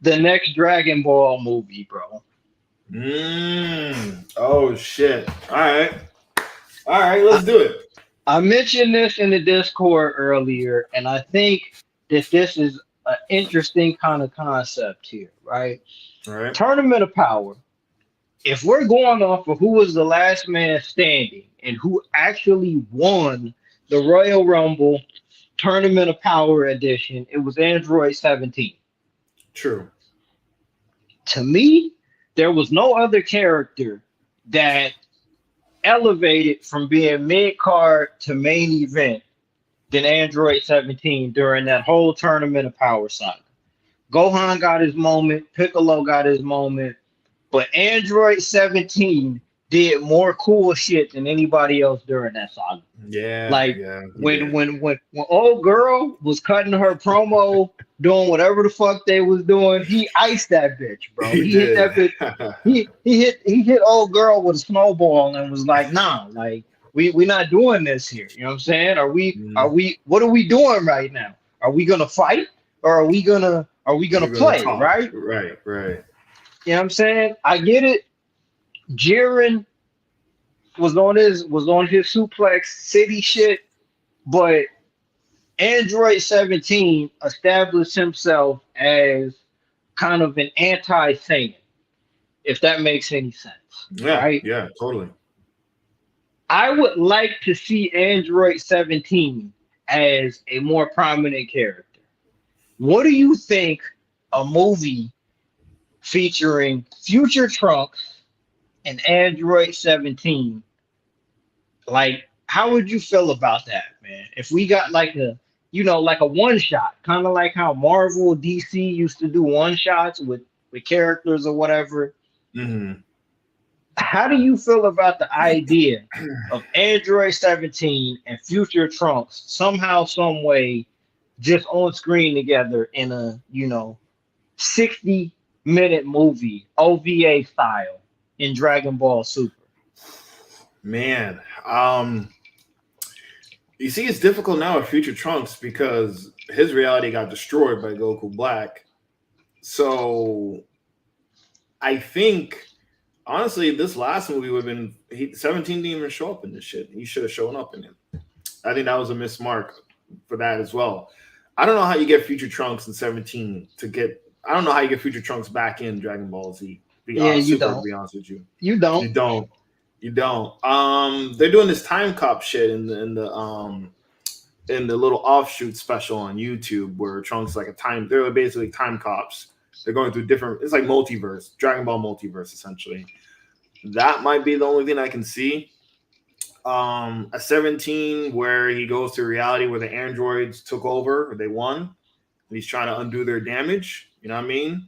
the next Dragon Ball movie, bro. Oh shit. All right. All right. Let's do it. I mentioned this in the Discord earlier, and I think that this is an interesting kind of concept here, right? All right. Tournament of Power. If we're going off of who was the last man standing and who actually won the Royal Rumble Tournament of Power edition, it was Android 17. True. To me, there was no other character that elevated from being mid card to main event than Android 17 during that whole Tournament of Power saga. Gohan got his moment, Piccolo got his moment, but Android 17 did more cool shit than anybody else during that saga. Yeah. Like yeah, when old girl was cutting her promo, doing whatever the fuck they was doing, he iced that bitch, bro. He hit that bitch. He hit old girl with a snowball and was like, nah, like we not doing this here. You know what I'm saying? Are we what are we doing right now? Are we gonna fight or are we gonna play? Talk. Right? Right. You know what I'm saying? I get it. Jiren was on his suplex city shit, but Android 17 established himself as kind of an anti-Saiyan, if that makes any sense. Yeah. Right? Yeah. Totally. I would like to see Android 17 as a more prominent character. What do you think a movie featuring Future Trunks and Android 17, like, how would you feel about that, man? If we got like a one shot, kind of like how Marvel, DC used to do one shots with characters or whatever. Mm-hmm. How do you feel about the idea of Android 17 and Future Trunks somehow, some way, just on screen together in a 60-minute movie, OVA style, in Dragon Ball Super? Man, you see, it's difficult now with Future Trunks because his reality got destroyed by Goku Black. So I think, honestly, this last movie would have been 17 didn't even show up in this shit. He should have shown up in it. I think that was a miss mark for that as well. I don't know how you get Future Trunks in 17 to get. I don't know how you get Future Trunks back in Dragon Ball Z. You don't. To be honest with you, you don't. You don't. They're doing this time cop shit in the little offshoot special on YouTube where Trunks like they're basically time cops. They're going through different. It's like multiverse, Dragon Ball multiverse essentially. That might be the only thing I can see. A 17 where he goes to reality where the androids took over, or they won, and he's trying to undo their damage. You know what I mean?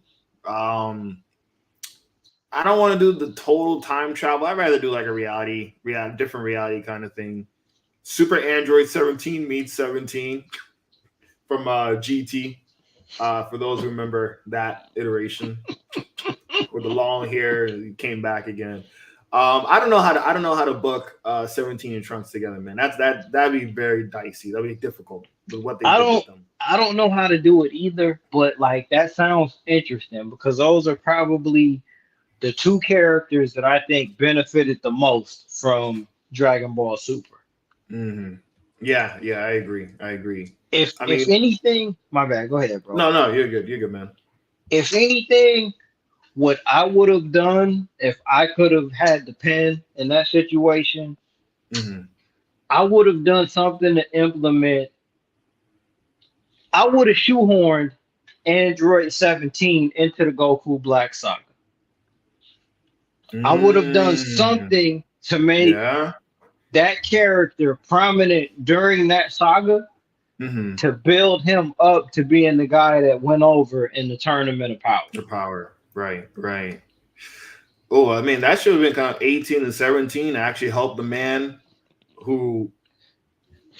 I don't want to do the total time travel. I'd rather do like a different reality kind of thing. Super Android 17 meets 17 from GT. For those who remember that iteration with the long hair, he came back again. I don't know how to book 17 and Trunks together, man. That'd be very dicey. That'd be difficult with what they did with them. I don't know how to do it either, but like that sounds interesting because those are probably the two characters that I think benefited the most from Dragon Ball Super. Mm-hmm. Yeah, I agree. If anything, my bad. Go ahead, bro. No, you're good. You're good, man. If anything, what I would have done if I could have had the pen in that situation, Hmm. I would have done something to implement. I would have shoehorned Android 17 into the Goku Black Saga. I would have done Mm, something to make yeah. that character prominent during that saga Hmm. to build him up to being the guy that went over in the Tournament of Power. The power. Right. Right. Oh, I mean, that should have been kind of 18 and 17 to actually help the man who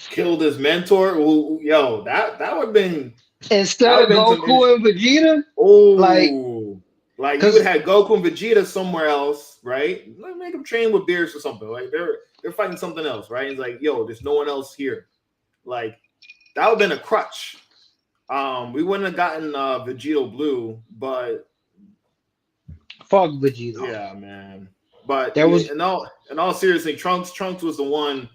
killed his mentor. Yo, that would have been Instead of some Goku and Vegeta, like, oh, like you would because have Goku and Vegeta somewhere else, right? Like, make them train with Beerus or something. Like they're fighting something else, right? It's like, yo, there's no one else here. Like that would have been a crutch. We wouldn't have gotten Vegito Blue, but fuck Vegeta. yeah, man. But There was in all seriousness, Trunks was the one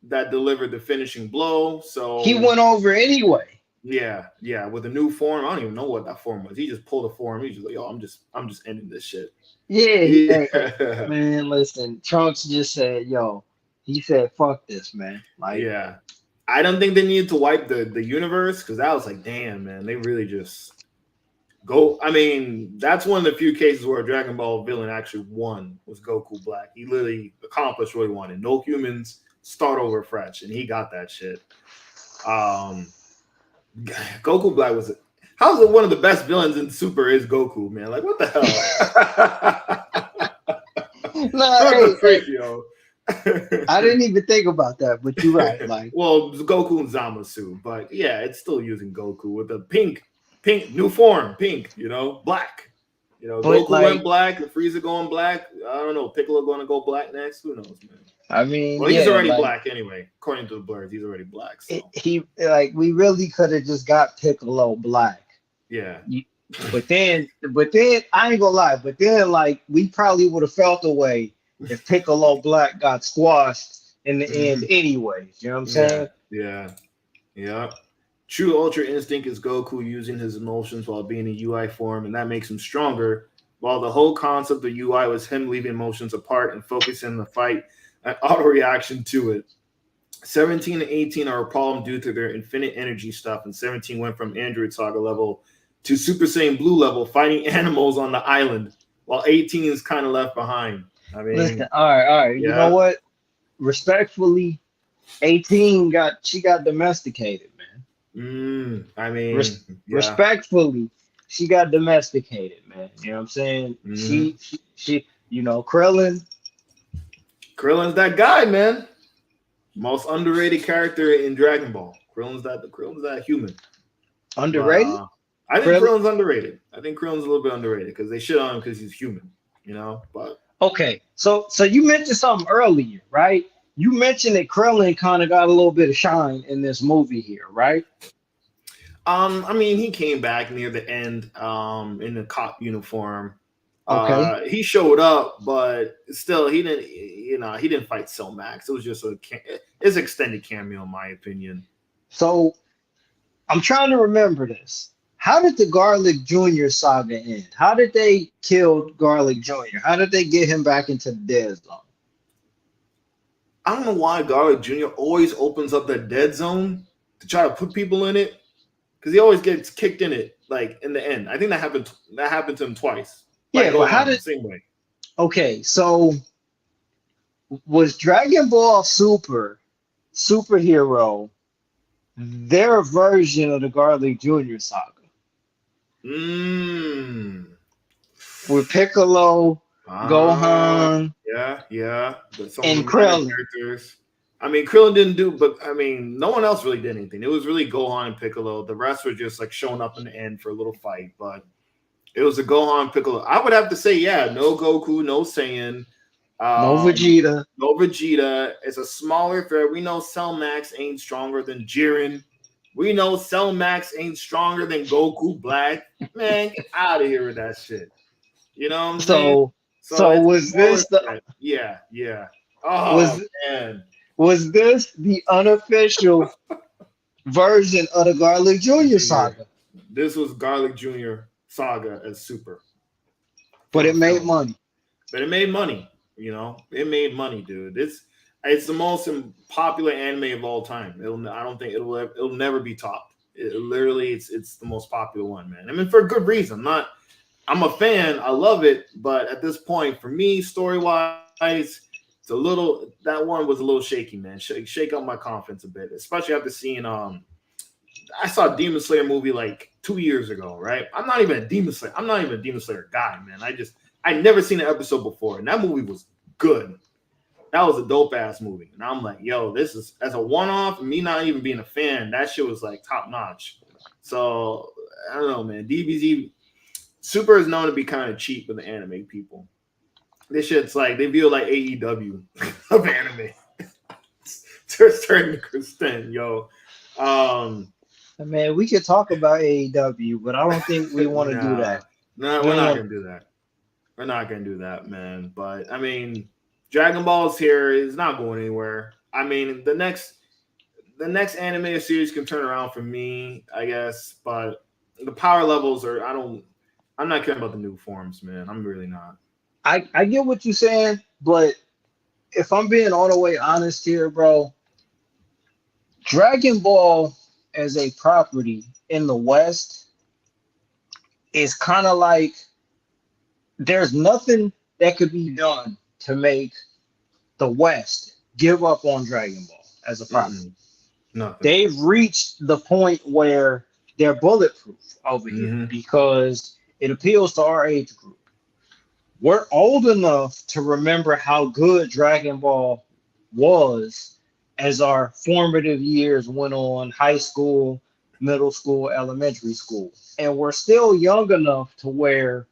that delivered the finishing blow. he So went over anyway. yeah, yeah, with a new form. I don't even know what that form was. He just pulled a form. He's just like, yo, I'm just ending this shit. Yeah, Yeah. man, listen, Trunks just said, yo, he said, fuck this, man. Like, Yeah. I don't think they needed to wipe the universe because I was like, damn, man, they really just go. I mean, that's one of the few cases where a Dragon Ball villain actually won was Goku Black. He literally accomplished what he wanted. No humans, start over fresh, and he got that shit. Um, Goku Black was how's it one of the best villains in Super is Goku, man? Like, what the hell? nah, What hey, the freak, yo? I didn't even think about that, but you're right. Like, Well, Goku and Zamasu, but yeah, it's still using Goku with a pink new form, pink, black. but Goku went like, black, Frieza going black. I don't know, Piccolo going to go black next. Who knows, man? I mean, Well, he's yeah, already like black anyway, according to the blurs. He's already black. So he, like, we really could have just got Piccolo black. yeah, You- but then I ain't gonna lie, but then like we probably would have felt the way if Piccolo Black got squashed in the end Mhm. anyways. You know what I'm yeah, saying? yeah, yeah. True Ultra Instinct is Goku using his emotions while being in UI form, and that makes him stronger. While the whole concept of UI was him leaving emotions apart and focusing on the fight and auto reaction to it. 17 and 18 are a problem due to their infinite energy stuff, and 17 went from Android Saga level to Super Saiyan Blue level, fighting animals on the island, while 18 is kind of left behind. I Listen, mean, all right. You know yeah. what? Respectfully, 18 got domesticated, man. I mean, yeah. Respectfully, she got domesticated, man. You know what I'm saying? Mm. She Krillin. Krillin's that guy, man. Most underrated character in Dragon Ball. Krillin's that human. But Underrated? I think Krillin? Krillin's underrated. I think Krillin's a little bit underrated because they shit on him because he's human, But Okay, so you mentioned something earlier, right? You mentioned that Krillin kind of got a little bit of shine in this movie here, right? I mean, he came back near the end, in the cop uniform. Okay. He showed up, but still, he didn't. He didn't fight Cell Max. It was just it's extended cameo, in my opinion. So I'm trying to remember this. How did the Garlic Jr. saga end? How did they kill Garlic Jr.? How did they get him back into the dead zone? I don't know why Garlic Jr. always opens up that dead zone to try to put people in it because he always gets kicked in it, like in the end. I think that happened. That happened to him twice. Like Yeah, but how Gohan, did? same way. Okay, so was Dragon Ball Super superhero their version of the Garlic Jr. saga Mm. with Piccolo, Gohan, Yeah. But some of the and minor Krillin? characters. I mean, Krillin didn't do, but I mean, no one else really did anything. It was really Gohan and Piccolo. The rest were just like showing up in the end for a little fight, but it was a Gohan Piccolo. I would have to say, yeah, no Goku, no Saiyan, No Vegeta. no Vegeta. It's a smaller threat. We know Cell Max ain't stronger than Jiren. We know Cell Max ain't stronger than Goku Black. Man, get out of here with that shit. You know what I'm saying? So it's was more this the threat. Yeah. Oh was man. was this the unofficial version of the Garlic Jr. saga? This was Garlic Jr. Saga as Super. but for it a made film. money. But it made money. It made money, dude. It's the most popular anime of all time. I don't think it'll never be topped. Literally, it's the most popular one, man. I mean, for a good reason. I'm a fan. I love it, but at this point, for me, story wise, that one was a little shaky, man. Shake up my confidence a bit, especially after seeing I saw a Demon Slayer movie like 2 years ago, right? I'm not even a Demon Slayer guy, man. I never seen an episode before, and that movie was good. That was a dope ass movie. And I'm like, yo, this is as a one off, me not even being a fan, that shit was like top notch. So I don't know, man. DBZ Super is known to be kind of cheap with the anime people. This shit's like they view it like AEW of anime to a certain extent, yo. Um, Man, we could talk about AEW, but I don't think we want to do nah, that. nah, We we're don't not want. gonna do that. We're not gonna do that, man. But I mean, Dragon Ball's here is not going anywhere. I mean, the next anime series can turn around for me, I guess. But the power levels are. I'm not caring about the new forms, man. I'm really not. I get what you're saying, but if I'm being all the way honest here, bro, Dragon Ball as a property in the West is kind of like there's nothing that could be done to make the West give up on Dragon Ball as a property. Mm-mm, nothing. They've reached the point where they're bulletproof over here Mm-hmm. because it appeals to our age group. We're old enough to remember how good Dragon Ball was as our formative years went on, high school, middle school, elementary school. And we're still young enough to where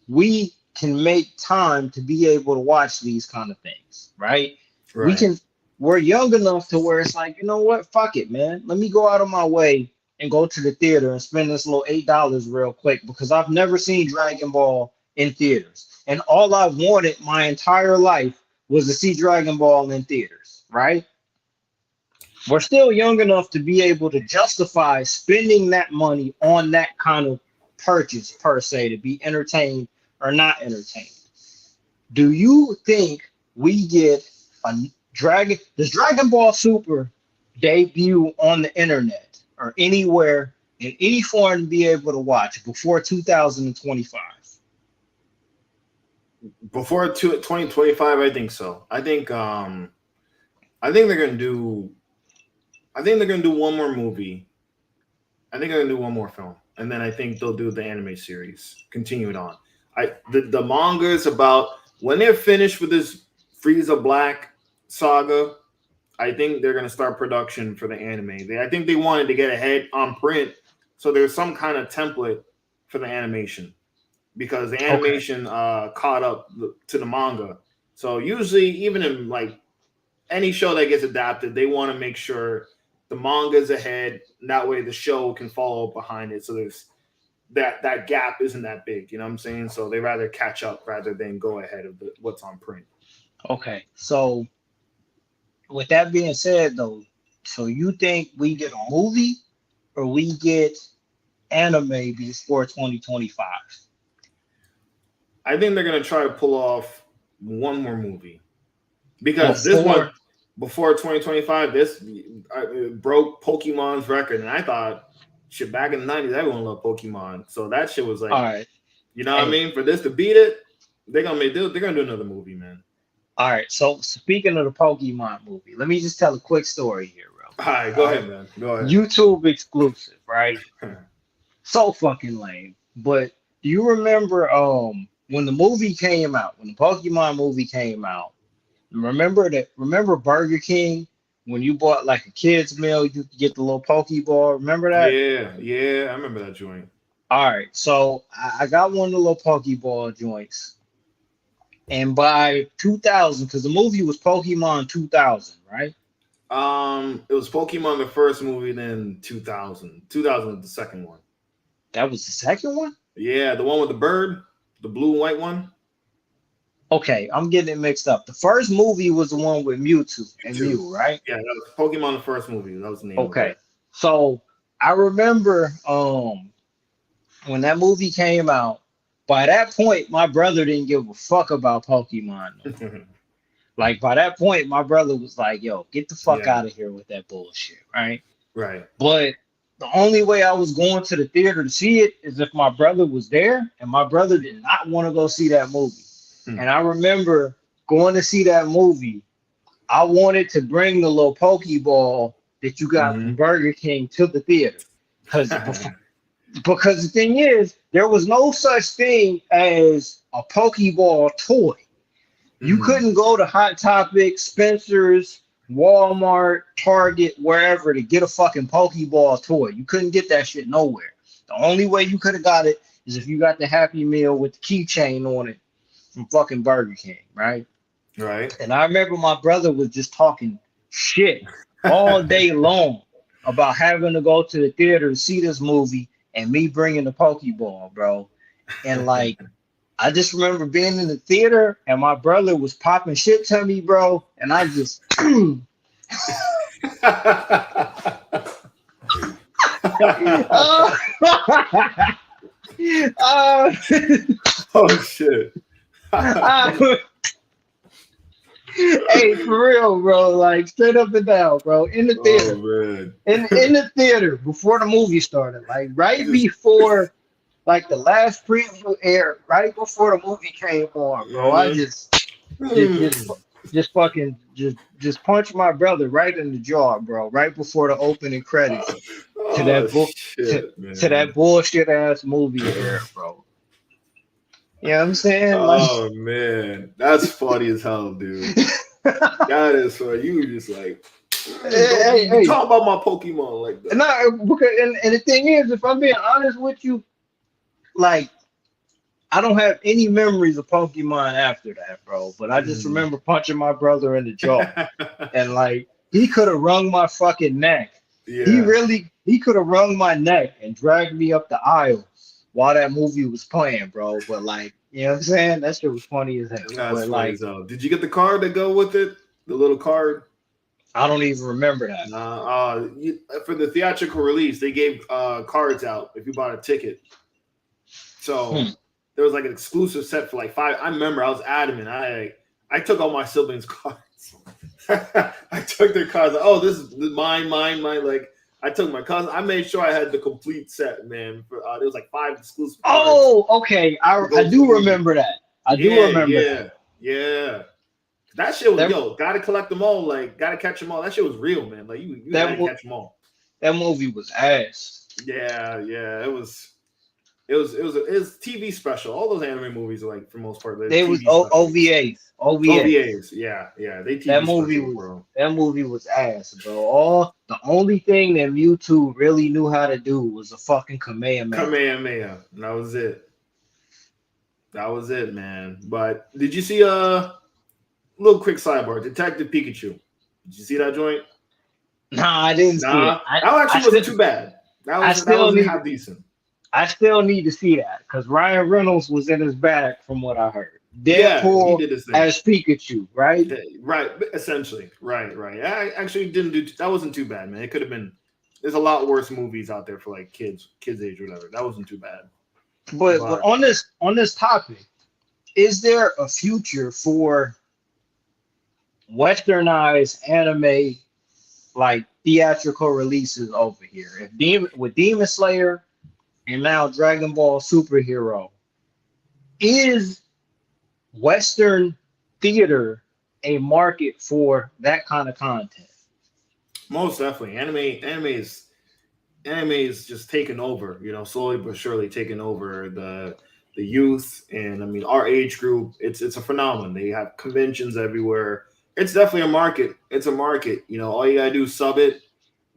we can make time to be able to watch these kind of things, right? We Right. can, we're young enough to where it's like, you know what, fuck it, man. Let me go out of my way and go to the theater and spend this little $8 real quick because I've never seen Dragon Ball in theaters. And all I wanted my entire life was to see Dragon Ball in theaters, right? We're still young enough to be able to justify spending that money on that kind of purchase per se to be entertained or not entertained. Do you think we get a does Dragon Ball Super debut on the internet or anywhere in any form to be able to watch before 2025? Before 2025, I think so. I think they're gonna do. I think they're gonna do one more movie. I think they're gonna do one more film, and then I think they'll do the anime series, continue it on. The manga is about when they're finished with this Frieza Black saga. I think they're gonna start production for the anime. I think they wanted to get ahead on print, so there's some kind of template for the animation because the Okay. animation caught up to the manga. So usually, even in like any show that gets adapted, they want to make sure the manga's ahead. And that way, the show can follow behind it. So there's that gap isn't that big. You know what I'm saying? So they rather catch up rather than go ahead of what's on print. Okay. So with that being said though, so you think we get a movie or we get anime before 2025? I think they're gonna try to pull off one more movie because this one Before before 2025, this broke Pokemon's record, and I thought shit back in the 90s, everyone loved Pokemon, so that shit was all like, right. you know what I Hey, mean? For this to beat it, they're gonna do another movie, man. all right. So speaking of the Pokemon movie, let me just tell a quick story here, real All quick. right, All go right. ahead, man. Go ahead. YouTube exclusive, right? So fucking lame. But do you remember when the movie came out, when the Pokemon movie came out, remember Burger King when you bought like a kid's meal, you could get the little Pokeball. Remember that? Yeah, yeah, I remember that joint. All right. So I got one of the little Pokeball joints. And by 2000, because the movie was Pokemon 2000, right? It was Pokemon the first movie, then 2000. 2000 was the second one. That was the second one? Yeah, the one with the bird, the blue and white one. Okay, I'm getting it mixed up. The first movie was the one with Mewtwo You and too. Mew, right? Yeah, that was Pokemon the first movie. That was the name of Okay. it. So I remember when that movie came out, by that point, my brother didn't give a fuck about Pokemon no more. Like by that point, my brother was like, "Yo, get the fuck Yeah. out of here with that bullshit," right? Right. But the only way I was going to the theater to see it is if my brother was there, and my brother did not want to go see that movie. Hmm. And I remember going to see that movie. I wanted to bring the little Pokeball that you got from Mhm. Burger King to the theater, because because the thing is, there was no such thing as a Pokeball toy. You Mhm. couldn't go to Hot Topic, Spencer's, Walmart, Target, wherever to get a fucking Pokeball toy. You couldn't get that shit nowhere. The only way you could have got it is if you got the Happy Meal with the keychain on it from fucking Burger King, right? Right. And I remember my brother was just talking shit all day long about having to go to the theater to see this movie and me bringing the Pokeball, bro. And like, I just remember being in the theater and my brother was popping shit to me, bro. And I just, oh, oh, Oh shit. oh. Hey, for real, bro. Like straight up and down, bro. In the Oh theater, man. in the theater before the movie started, like right You before, like the last preview aired, right before the movie came on, bro. I Mhm. just, Hmm. just fucking, just punched my brother right in the jaw, bro. Right before the opening credits to Oh that book, shit, to that man. bullshit ass movie aired, bro. You know what I'm saying? Like, Oh man. That's funny as hell, dude. That is funny. You were just like, don't hey, be hey, talking about my Pokemon like that. no, because and the thing is, if I'm being honest with you, like I don't have any memories of Pokemon after that, bro. But I just Mhm. remember punching my brother in the jaw, and like he could have wrung my fucking neck. Yeah, He could have wrung my neck and dragged me up the aisle while that movie was playing, bro. But like, you know what I'm saying? That shit was funny as hell. that's But funny like, as hell. Did you get the card that go with it? The little card? I don't even remember that. For the theatrical release, they gave cards out if you bought a ticket. Hmm. So there was like an exclusive set for like five. I remember I was adamant. I took all my siblings' cards. I took their cards. Oh, this is mine, mine, mine. Like I took my cousin. I made sure I had the complete set, man. There was like five exclusive cards Oh, okay. to I go to the do movie. remember that. I do Yeah, remember that. yeah, yeah. That shit was That yo. Gotta collect them all. Like gotta catch them all. That shit was real, man. Like you had that to mo- catch them all. that movie was ass. Yeah, yeah. It was. It was TV special. All those anime movies are like for the most part they're They was TV specials. OVAs. OVAs. OVAs, yeah, yeah. They That TV movie specials, was bro. that movie was ass, bro. All the only thing that Mewtwo really knew how to do was a fucking Kamehameha. Kamehameha. And that was it. That was it, man. But did you see little quick sidebar? Detective Pikachu. Did you see that joint? Nah, I didn't see it. Nah, that I actually still wasn't too bad. I That still wasn't need half decent. I still need to see that because Ryan Reynolds was in his bag from what I heard. Yeah, he Deadpool did his thing. as Pikachu, right? Right, essentially. Right, right. I actually didn't do that wasn't too bad, man. It could have been there's a lot worse movies out there for like kids age or whatever. That wasn't too bad. But But on this topic, is there a future for westernized anime like theatrical releases over here? If Demon Slayer and now Dragon Ball Superhero, is Western theater a market for that kind of content? most definitely anime is just taking over, slowly but surely taking over the youth, and I mean our age group. It's a phenomenon. They have conventions everywhere. It's definitely a market. It's a market. All you gotta do is sub it,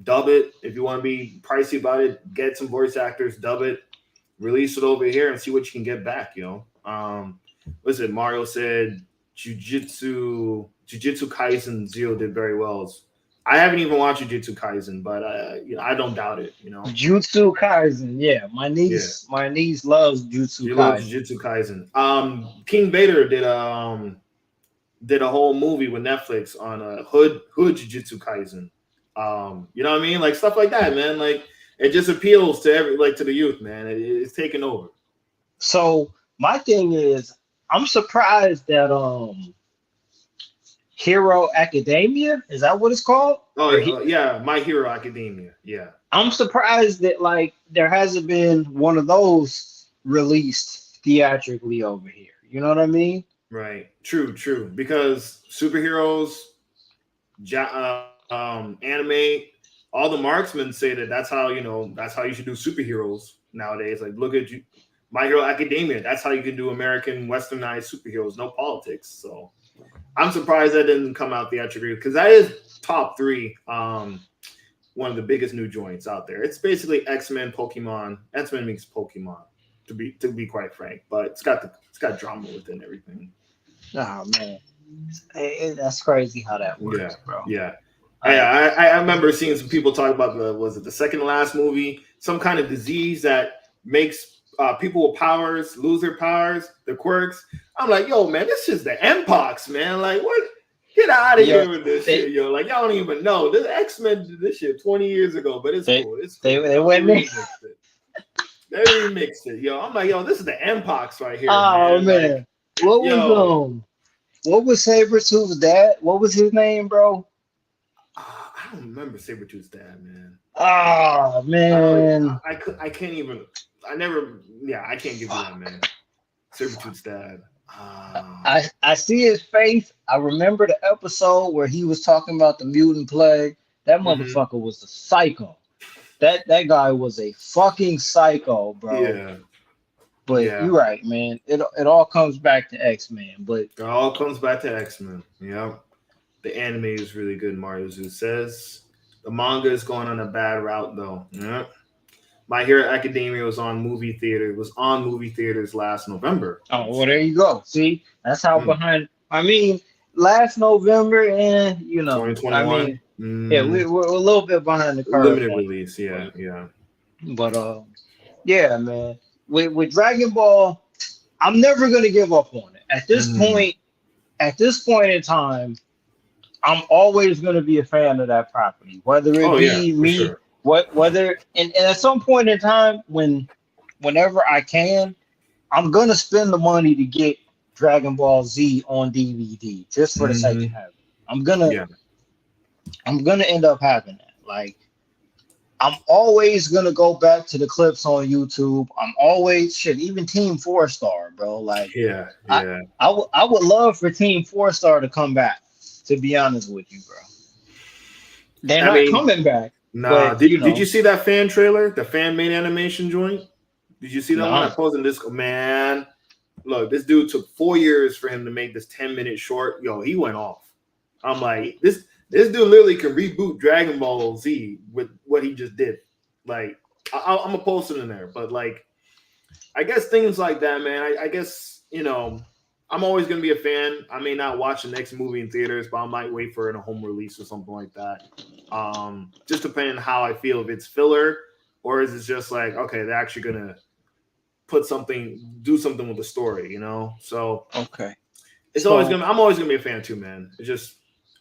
dub it. If you want to be pricey about it, get some voice actors, dub it, release it over here, and see what you can get back. What's it? Mario said Jujutsu Kaisen Zero did very well. I haven't even watched Jujutsu Kaisen, but I don't doubt it. Jutsu Kaisen, yeah. Yeah, My niece loves Jutsu you love Kaisen. Jujutsu Kaisen. King Vader did a whole movie with Netflix on Hood Jujutsu Kaisen. You know what I mean? Like stuff like that, man. Like it just appeals to to the youth, man. It's taking over. So my thing is, I'm surprised that Hero Academia, is that what it's called? Oh Or yeah, My Hero Academia. Yeah, I'm surprised that like there hasn't been one of those released theatrically over here. You know what I mean? right. True, true. Because superheroes, anime, all the marksmen say that that's how that's how you should do superheroes nowadays. Like, look at you, My Hero Academia. That's how you can do American westernized superheroes. No politics. So I'm surprised that didn't come out theatrically because that is top three. One of the biggest new joints out there. It's basically X-Men, Pokemon. X-Men meets Pokemon, to be quite frank. But it's got drama with it and everything. Oh man, that's crazy how that Yeah, works, bro. yeah. Like, I remember seeing some people talk about the second to last movie, some kind of disease that makes people with powers lose their powers, their quirks. I'm like, yo, man, this is the Mpox, man. Like, what? Get out of yo, here with this they shit, yo. Like, y'all don't even know. This X-Men did this shit 20 years ago, but it's they cool. It's they cool. they went me. Remixed it. They remixed it, yo. I'm like, yo, this is the Mpox right here, Oh man. Like, man, what was yo, what was Sabretooth's dad? What was his name, bro? I don't remember Sabretooth's dad, man. Oh I don't. man. I can't even. I never. Yeah, I can't give you that, Fuck. man. Servitude's dad. I see his face. I remember the episode where he was talking about the mutant plague. That Mhm. motherfucker was a psycho. That guy was a fucking psycho, bro. Yeah, But yeah. you're right, man. It all comes back to X-Men. But It all comes back to X-Men. Yeah, the anime is really good. Mario Zoo says the manga is going on a bad route, though. Yeah. My Hero Academia was on movie theater. It was on movie theaters last November. oh well, So there you go. See, that's how mm, behind. I mean, last November, and I 2021. mean, yeah, we're a little bit behind the curve Limited on it. release. Yeah, yeah. But yeah, man. With Dragon Ball, I'm never gonna give up on it. Mm. At this point in time, I'm always gonna be a fan of that property. Whether it Oh yeah, be for me, sure. whether and at some point in time whenever I can, I'm gonna spend the money to get Dragon Ball Z on DVD just for the sake of Hmm. having it. I'm gonna Yeah. I'm gonna end up having that. Like I'm always gonna go back to the clips on YouTube. I'm always shit, even Team Four Star, bro. Like Yeah, I yeah. I would love for Team Four Star to come back. To be honest with you, bro, they're I not mean, coming back. nah. But Did you see that fan trailer? The fan made animation joint? Did you see that one? I no, posted this. Man, look, this dude took 4 years for him to make this 10-minute short. Yo, he went off. I'm like, this dude literally can reboot Dragon Ball Z with what he just did. Like, I'm gonna post it in there, but like, I guess things like that, man. I guess I'm always gonna be a fan. I may not watch the next movie in theaters, but I might wait for it in a home release or something like that. Just depending on how I feel, if it's filler or is it just like, okay, they're actually gonna do something with the story. So okay. it's always So gonna. I'm always gonna be a fan too, man. It's just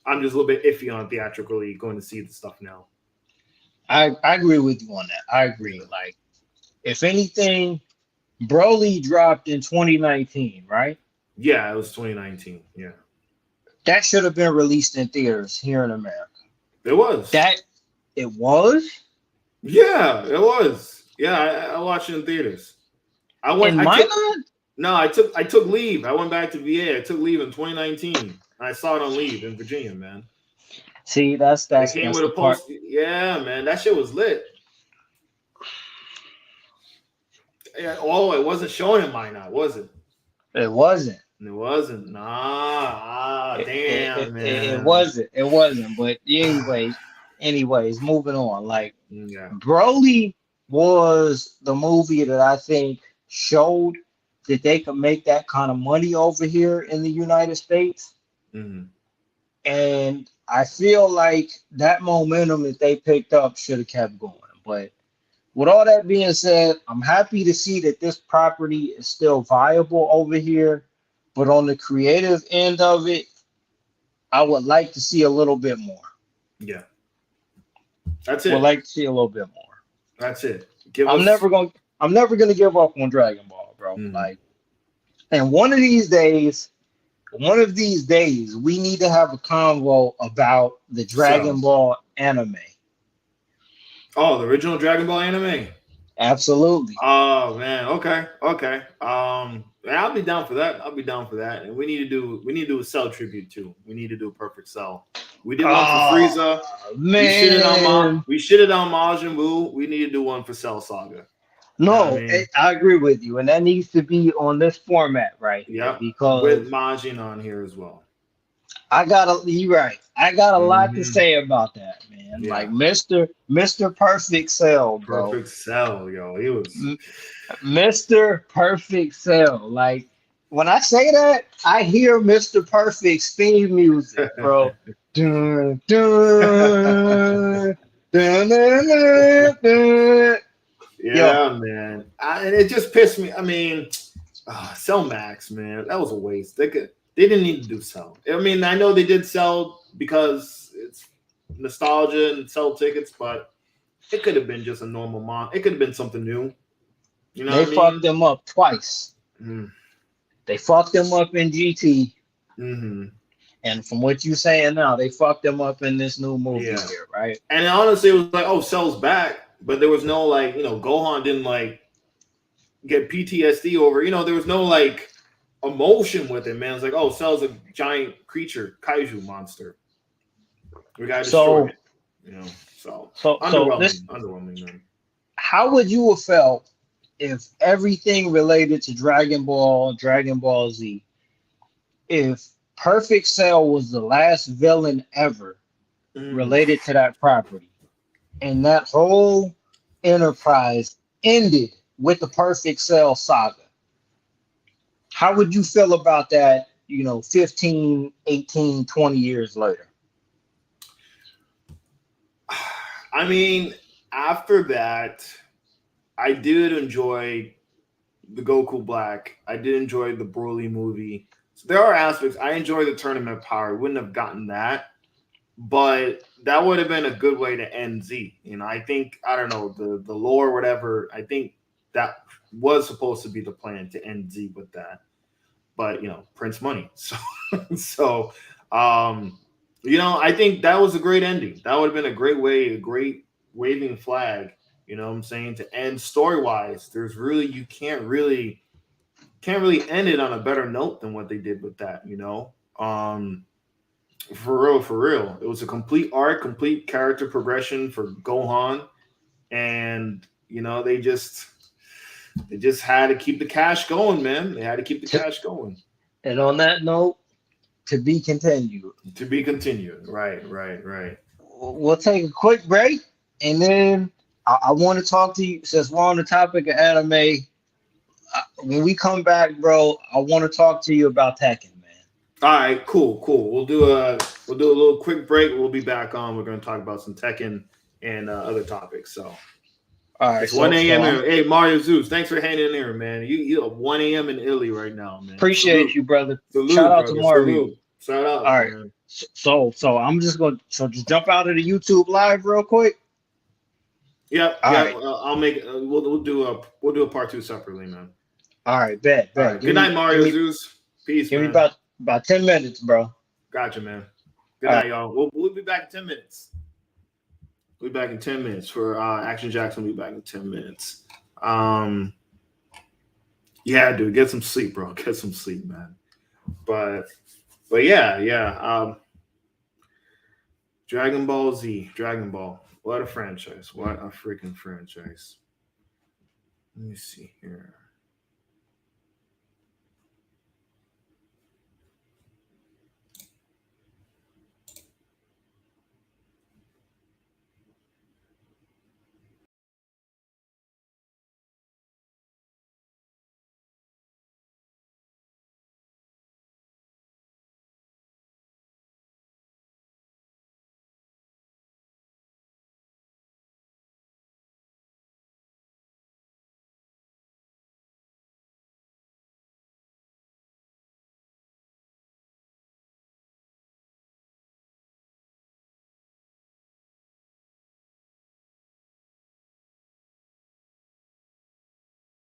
I'm just a little bit iffy on theatrically going to see the stuff now. I agree with you on that. I agree. Yeah, Like if anything, Broly dropped in 2019, right? yeah, it was 2019. Yeah, That should have been released in theaters here in America. it was. That it was Yeah, it was. Yeah, I watched it in theaters. I went. in I my took mind. no. I took leave. I went back to VA. I took leave in 2019. I saw it on leave in Virginia, man. See, that's It that's came that's with a the part. post. Yeah, man, that shit was lit. Yeah, oh, it wasn't showing in mine now, was it? It wasn't. It wasn't. Nah. Damn, It man. wasn't. It wasn't. But anyways, moving on. Like Yeah. Broly was the movie that I think showed that they could make that kind of money over here in the United States. Hmm. And I feel like that momentum that they picked up should have kept going. But with all that being said, I'm happy to see that this property is still viable over here. But on the creative end of it, I would like to see a little bit more. Yeah. That's Would it. like to see a little bit more. That's it. Give I'm us. never gonna I'm never gonna give up on Dragon Ball, bro. Mhm. Like And one of these days, we need to have a convo about the Dragon So, Ball anime. oh, the original Dragon Ball anime. Absolutely. Oh man, okay, okay. Yeah, I'll be down for that. I'll be down for that. And we need to do a Cell tribute too. We need to do a perfect Cell. We did one for Oh Frieza. man. We shitted on Majin Buu. We need to do one for Cell Saga. You know what I No, mean? I agree with you, and that needs to be on this format right here Yep. With because Majin on here as well. you right. I got a lot to Hmm. say about that, man. Like Yeah. Mr. Perfect Cell, bro. Perfect Cell, yo. He was M- Mr. Perfect Cell. Like when I say that, I hear Mr. Perfect's theme music, bro. Dun, dun, dun, dun, dun, dun. Yo, Yeah, man. And it just pissed me. I mean, Cell Max, man, that was a waste. They didn't need to do Cell. I mean, I know they did Cell because it's nostalgia and sell tickets, but it could have been just a normal mon. It could have been something new. You know they what I fucked mean? them up twice. Mm, They fucked them up in GT, hmm. and from what you saying now, they fucked them up in this new movie Yeah. here, right? And honestly, it was like, oh, Cell's back, but there was no like, Gohan didn't like get PTSD over. There was no like emotion with it, man. It's like, oh, Cell's a giant creature, kaiju monster. We gotta destroy So, it. So so this, underwhelming, man. how would you have felt if everything related to Dragon Ball Z, if Perfect Cell was the last villain ever Mm. related to that property, and that whole enterprise ended with the Perfect Cell saga? How would you feel about that, 15, 18, 20 years later? I mean, after that, I did enjoy the Goku Black. I did enjoy the Broly movie. So there are aspects. I enjoy the tournament power. Wouldn't have gotten that, but that would have been a good way to end Z. I think I don't know the lore, whatever. I think that was supposed to be the plan to end Z with that, but Prince money. So so um, I think that was a great ending. That would have been a great way, a great waving flag. You know what I'm saying, to end story wise. There's really you can't really end it on a better note than what they did with that. For real. It was a complete arc, complete character progression for Gohan, and they just had to keep the cash going, man. They had to keep the To, cash going. and on that note, to be continued. To be continued. Right, right, right. We'll take a quick break, and then I want to talk to you since we're on the topic of anime. When we come back, bro, I want to talk to you about Tekken, man. All right, cool, cool. We'll do a little quick break. We'll be back on. We're going to talk about some Tekken and other topics. So All right, it's 1 so a.m. I'm here. Hey, Mario Zeus, thanks for hanging in there, man. You up 1 a.m. in Italy right now, man. appreciate Salute, you, brother. Shout salute, out to brother. Mario. Salute. Shout All out, right, man. so I'm just going to just jump out of the YouTube live real quick. Yep, All yep. right, I'll make. We'll do a part two separately, man. all right, bet, All bet. right. Good night, Give Mario me, Zeus. Peace, give me man. about 10 minutes, bro. Gotcha, man. Good All night, right, y'all. We'll be back in 10 minutes. We'll be back in 10 minutes for Action Jackson. Will be back in 10 minutes. Um, yeah, dude, get some sleep, bro. Get some sleep, man. But but yeah, yeah. Dragon Ball Z, Dragon Ball. What a franchise! What a freaking franchise! Let me see here.